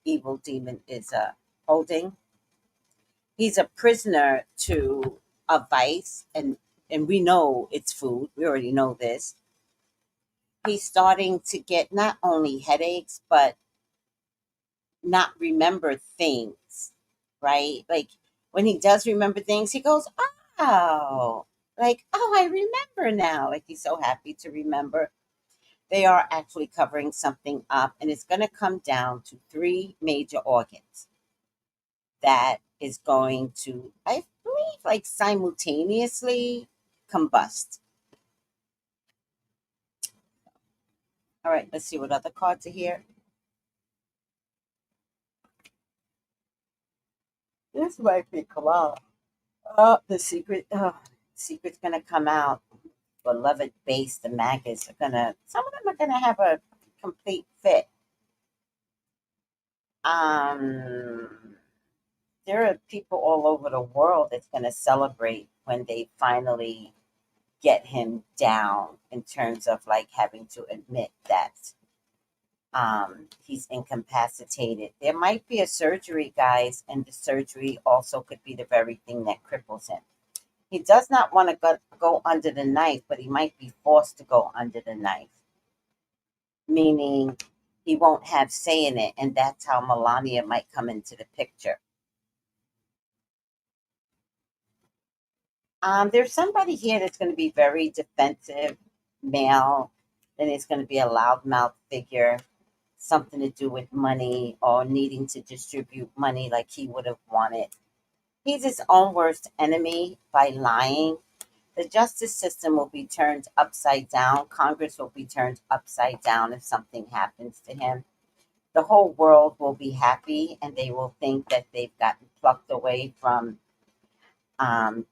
evil demon is holding. He's a prisoner to a vice, and we know it's food. We already know this. He's starting to get not only headaches, but not remember things, right? Like, when he does remember things, he goes, oh, like, oh, I remember now. Like, he's so happy to remember. They are actually covering something up, and it's going to come down to 3 major organs that is going to, I believe, like simultaneously combust. All right, let's see what other cards are here. This might be Kamala. Oh, the secret. Oh, secret's gonna come out. Beloved base. The maggots are gonna. Some of them are gonna have a complete fit. There are people all over the world that's gonna celebrate when they finally get him down in terms of like having to admit that he's incapacitated. There might be a surgery, guys, and the surgery also could be the very thing that cripples him. He does not want to go under the knife, but he might be forced to go under the knife, meaning he won't have say in it, and that's how Melania might come into the picture. There's somebody here that's going to be very defensive, male, then it's going to be a loudmouth figure. something to do with money or needing to distribute money like he would have wanted. He's his own worst enemy by lying. The justice system will be turned upside down. Congress will be turned upside down if something happens to him. The whole world will be happy and they will think that they've gotten plucked away from um,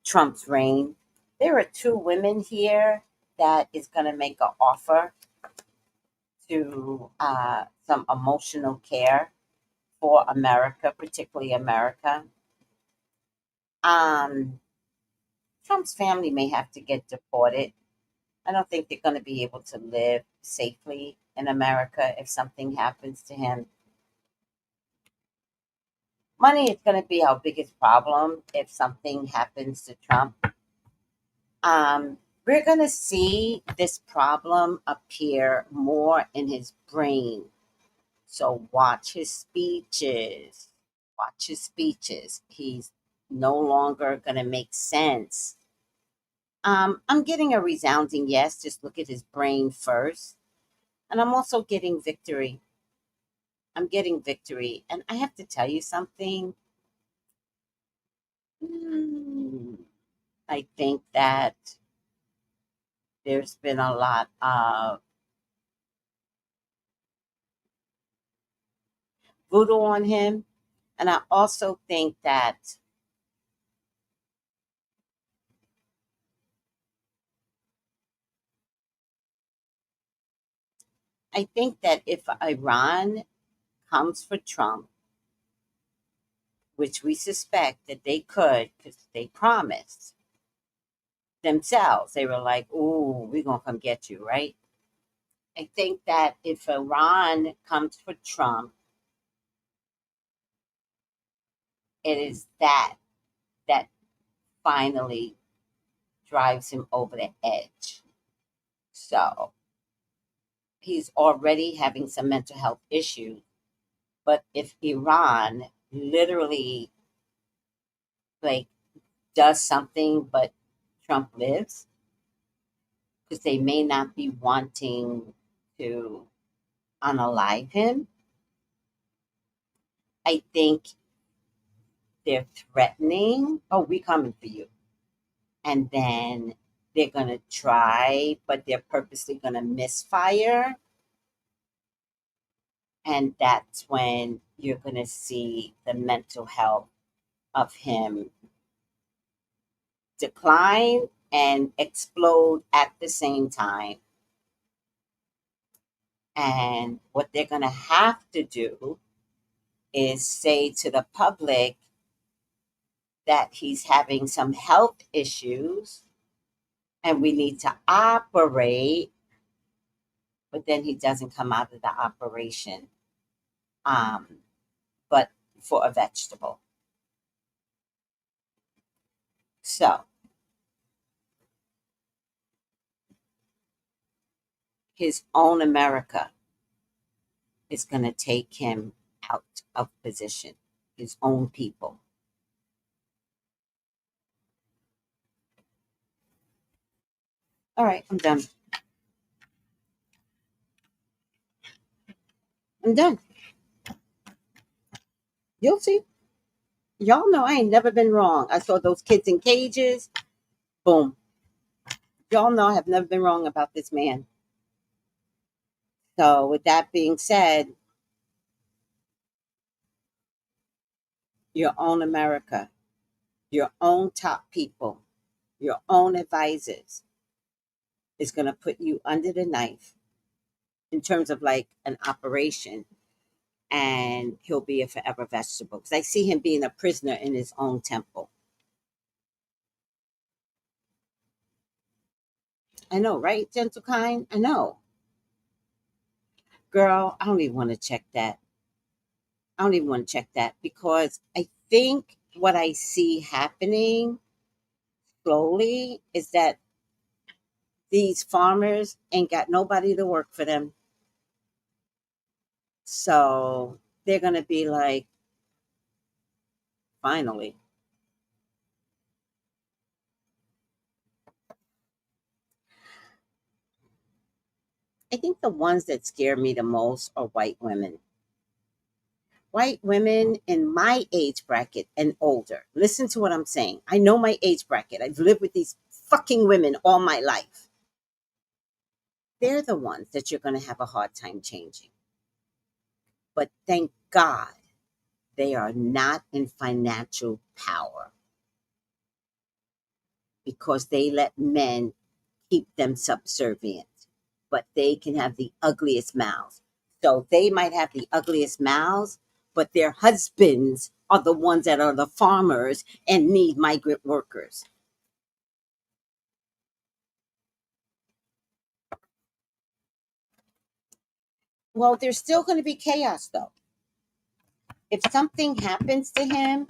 Trump's reign. There are two women here that is going to make an offer to some emotional care for America, particularly America. Um, Trump's family may have to get deported. I don't think they're going to be able to live safely in America if something happens to him. Money is going to be our biggest problem if something happens to Trump. We're going to see this problem appear more in his brain. So watch his speeches. Watch his speeches. He's no longer going to make sense. I'm getting a resounding yes. Just look at his brain first. And I'm also getting victory. I'm getting victory. And I have to tell you something. I think that there's been a lot of voodoo on him. And I also think that if Iran comes for Trump, which we suspect that they could because they promised themselves, they were like, "Ooh, we're gonna come get you," right? I think that if Iran comes for Trump, it is that finally drives him over the edge. So he's already having some mental health issues. But if Iran literally like does something but Trump lives, because they may not be wanting to unalive him, I think they're threatening, oh, we coming for you. And then they're going to try, but they're purposely going to misfire. And that's when you're going to see the mental health of him decline and explode at the same time. And what they're going to have to do is say to the public that he's having some health issues and we need to operate, but then he doesn't come out of the operation, but for a vegetable. So his own America is going to take him out of position, his own people. All right, I'm done. I'm done. You'll see. Y'all know I ain't never been wrong. I saw those kids in cages. Boom. Y'all know I have never been wrong about this man. So, with that being said, your own America, your own top people, your own advisors is going to put you under the knife in terms of like an operation, and he'll be a forever vegetable. Because I see him being a prisoner in his own temple. I know, right, gentle kind? I know. Girl, I don't even want to check that. I don't even want to check that because I think what I see happening slowly is that these farmers ain't got nobody to work for them. So they're going to be like, finally. I think the ones that scare me the most are white women. White women in my age bracket and older. Listen to what I'm saying. I know my age bracket. I've lived with these fucking women all my life. They're the ones that you're going to have a hard time changing. But thank God they are not in financial power because they let men keep them subservient. But they can have the ugliest mouths. So they might have the ugliest mouths, but their husbands are the ones that are the farmers and need migrant workers. Well, there's still going to be chaos, though. If something happens to him,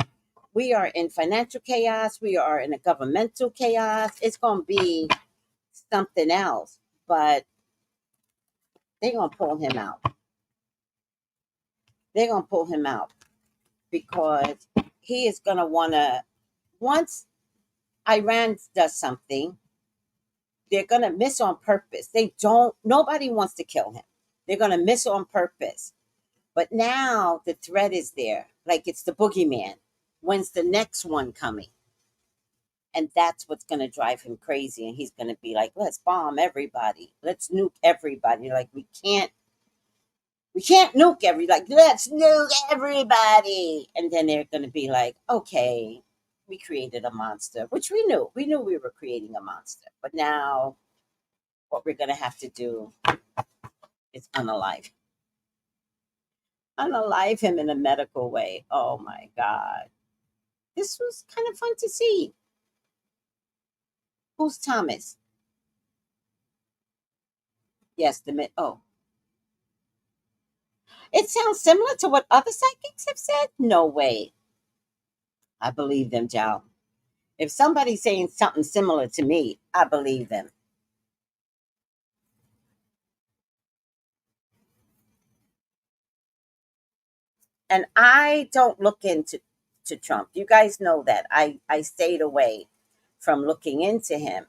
we are in financial chaos. We are in a governmental chaos. It's going to be something else, but they're going to pull him out. They're going to pull him out because he is going to want to, once Iran does something, they're going to miss on purpose. Nobody wants to kill him. They're going to miss on purpose. But now the threat is there. Like it's the boogeyman. When's the next one coming? And that's what's going to drive him crazy. And he's going to be like, let's bomb everybody. Let's nuke everybody. Like we can't nuke let's nuke everybody. And then they're going to be like, okay, we created a monster, which we knew. We knew we were creating a monster. But now what we're going to have to do is unalive him in a medical way. Oh my God. This was kind of fun to see. Who's Thomas? Yes, oh. It sounds similar to what other psychics have said. No way. I believe them, Joe. If somebody's saying something similar to me, I believe them. And I don't look into Trump. You guys know that. I stayed away from looking into him.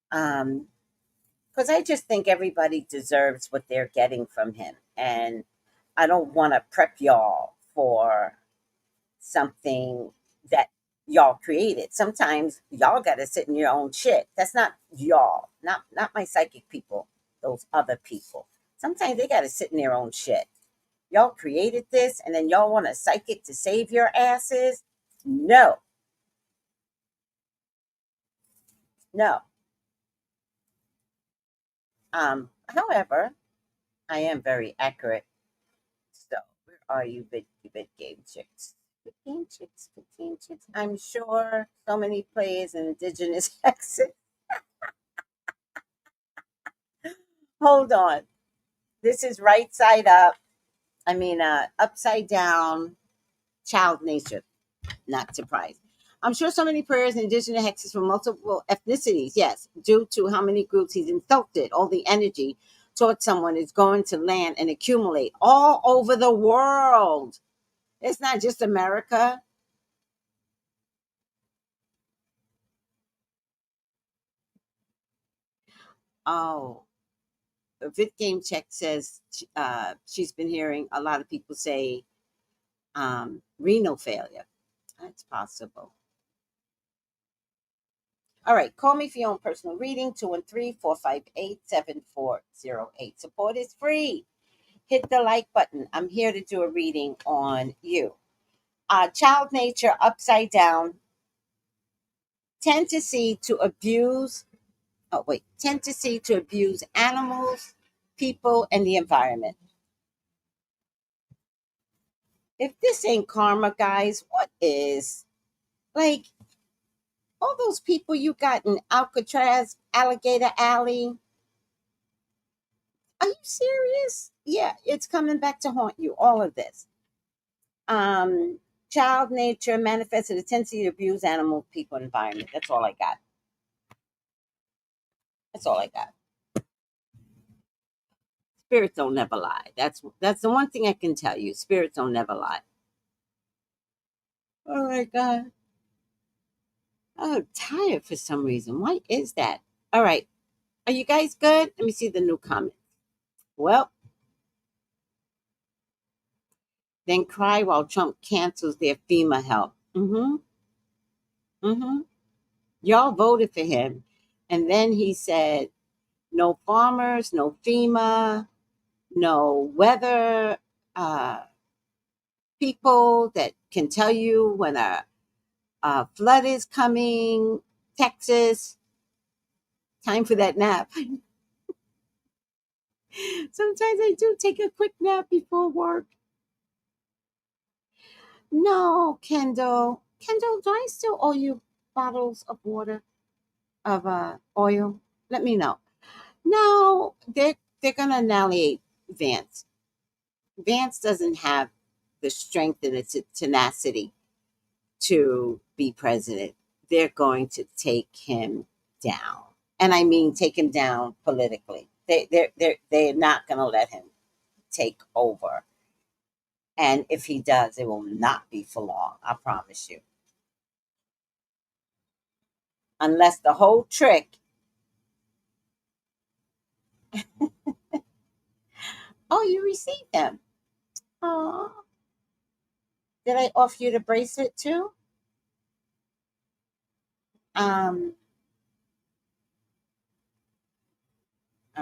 Because I just think everybody deserves what they're getting from him. And I don't want to prep y'all for something that y'all created. Sometimes y'all got to sit in your own shit. That's not y'all, not my psychic people, those other people. Sometimes they got to sit in their own shit. Y'all created this and then y'all want a psychic to save your asses? No. No. However, I am very accurate. So, where are you, big game chicks? Big game chicks, big game chicks. I'm sure so many plays in indigenous accent. Hold on. This is right side up. Upside down, child nature. Not surprised. I'm sure so many prayers and indigenous hexes from multiple ethnicities, yes, due to how many groups he's insulted, all the energy towards someone is going to land and accumulate all over the world. It's not just America. Oh, Vid Game Check says she's been hearing a lot of people say renal failure. That's possible. All right, call me for your own personal reading, 213-458-7408. Support is free. Hit the like button. I'm here to do a reading on you. Child nature upside down, tendency to abuse animals, people, and the environment. If this ain't karma, guys, what is? Like, all those people you got in Alcatraz, Alligator Alley. Are you serious? Yeah, it's coming back to haunt you, all of this. Child nature manifested a tendency to abuse animals, people, environment. That's all I got. That's all I got. Spirits don't never lie. That's the one thing I can tell you. Spirits don't never lie. Oh my God. I'm tired for some reason. Why is that? All right. Are you guys good? Let me see the new comment. Well, then cry while Trump cancels their FEMA help. Y'all voted for him. And then he said, no farmers, no FEMA, no weather people that can tell you when a flood is coming. Texas, time for that nap. Sometimes I do take a quick nap before work. No, Kendall. Kendall, do I still owe you bottles of water, of oil? Let me know. No, they're going to annihilate Vance. Vance doesn't have the strength and its tenacity to be president. They're going to take him down. And I mean take him down politically. They're not going to let him take over. And if he does, it will not be for long, I promise you. Unless the whole trick. Oh, you received them. Oh. Did I offer you the bracelet too? All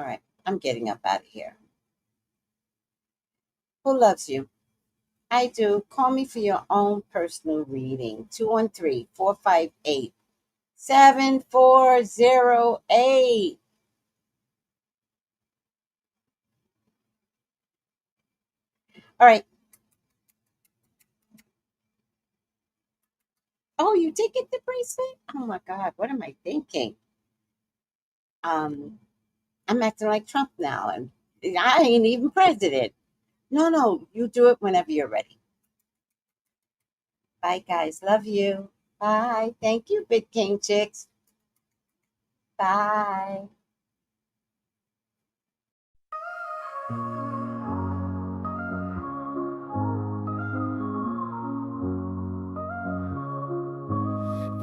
right, I'm getting up out of here. Who loves you? I do. Call me for your own personal reading. 213-458-7408. All right. Oh, you did get the bracelet? Oh my God, what am I thinking? I'm acting like Trump now, and I ain't even president. No, you do it whenever you're ready. Bye, guys. Love you. Bye. Thank you, Big King Chicks. Bye.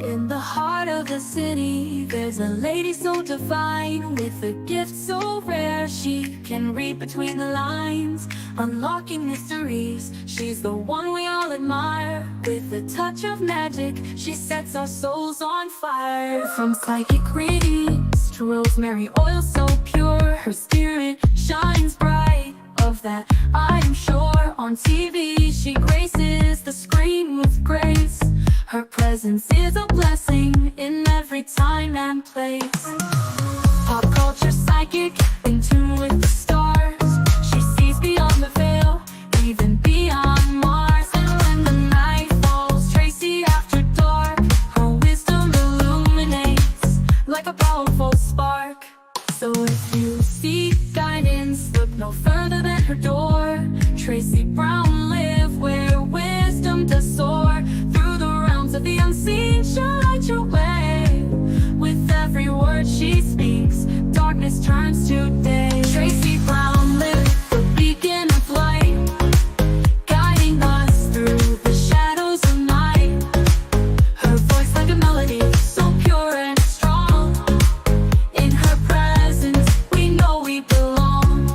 In the heart of the city, there's a lady so divine, with a gift so rare she can read between the lines, unlocking mysteries. She's the one we all admire. With a touch of magic, she sets our souls on fire. From psychic readings to rosemary oil so pure, her spirit shines bright. Of that I am sure. On TV she graces the screen with grace. Her presence is a blessing in every time and place. Pop culture psychic, in tune with the stars. She sees beyond the veil, even beyond Mars. And when the night falls, Tracy after dark, her wisdom illuminates like a powerful spark. So if you seek guidance, look no further than her door. Tracy Brown live where wisdom does soar. Through the realms of the unseen, she'll light your way. With every word she speaks, darkness turns to day. Tracy Brown live, the beacon of light, guiding us through the shadows of night. Her voice like a melody, so pure and strong. In her presence, we know we belong.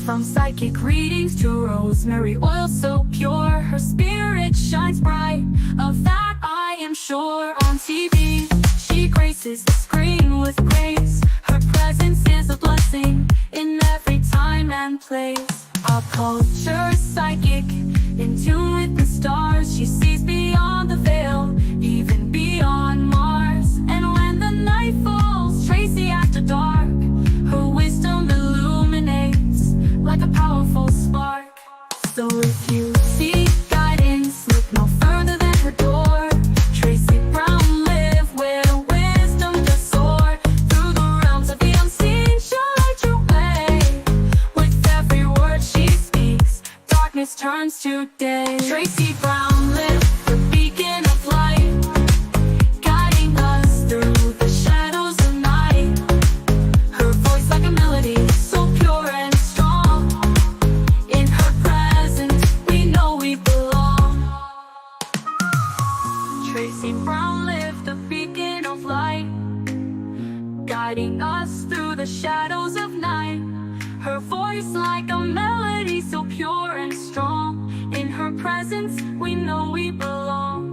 From psychic readings to rosemary oil so pure, her spirit shines bright. Of that I am sure. On TV, she graces the screen with grace. Her presence is a blessing in every time and place. Pop culture psychic, in tune with the stars. She sees beyond the veil, even beyond Mars. And when the night falls, Tracy after dark, her wisdom illuminates like a powerful spark. So if you seek guidance, look no further than her door. Tracy Brown live where wisdom does soar. Through the realms of the unseen, she'll light your way. With every word she speaks, darkness turns to day. Tracy Brown live, guiding us through the shadows of night. Her voice like a melody so pure and strong. In her presence we know we belong.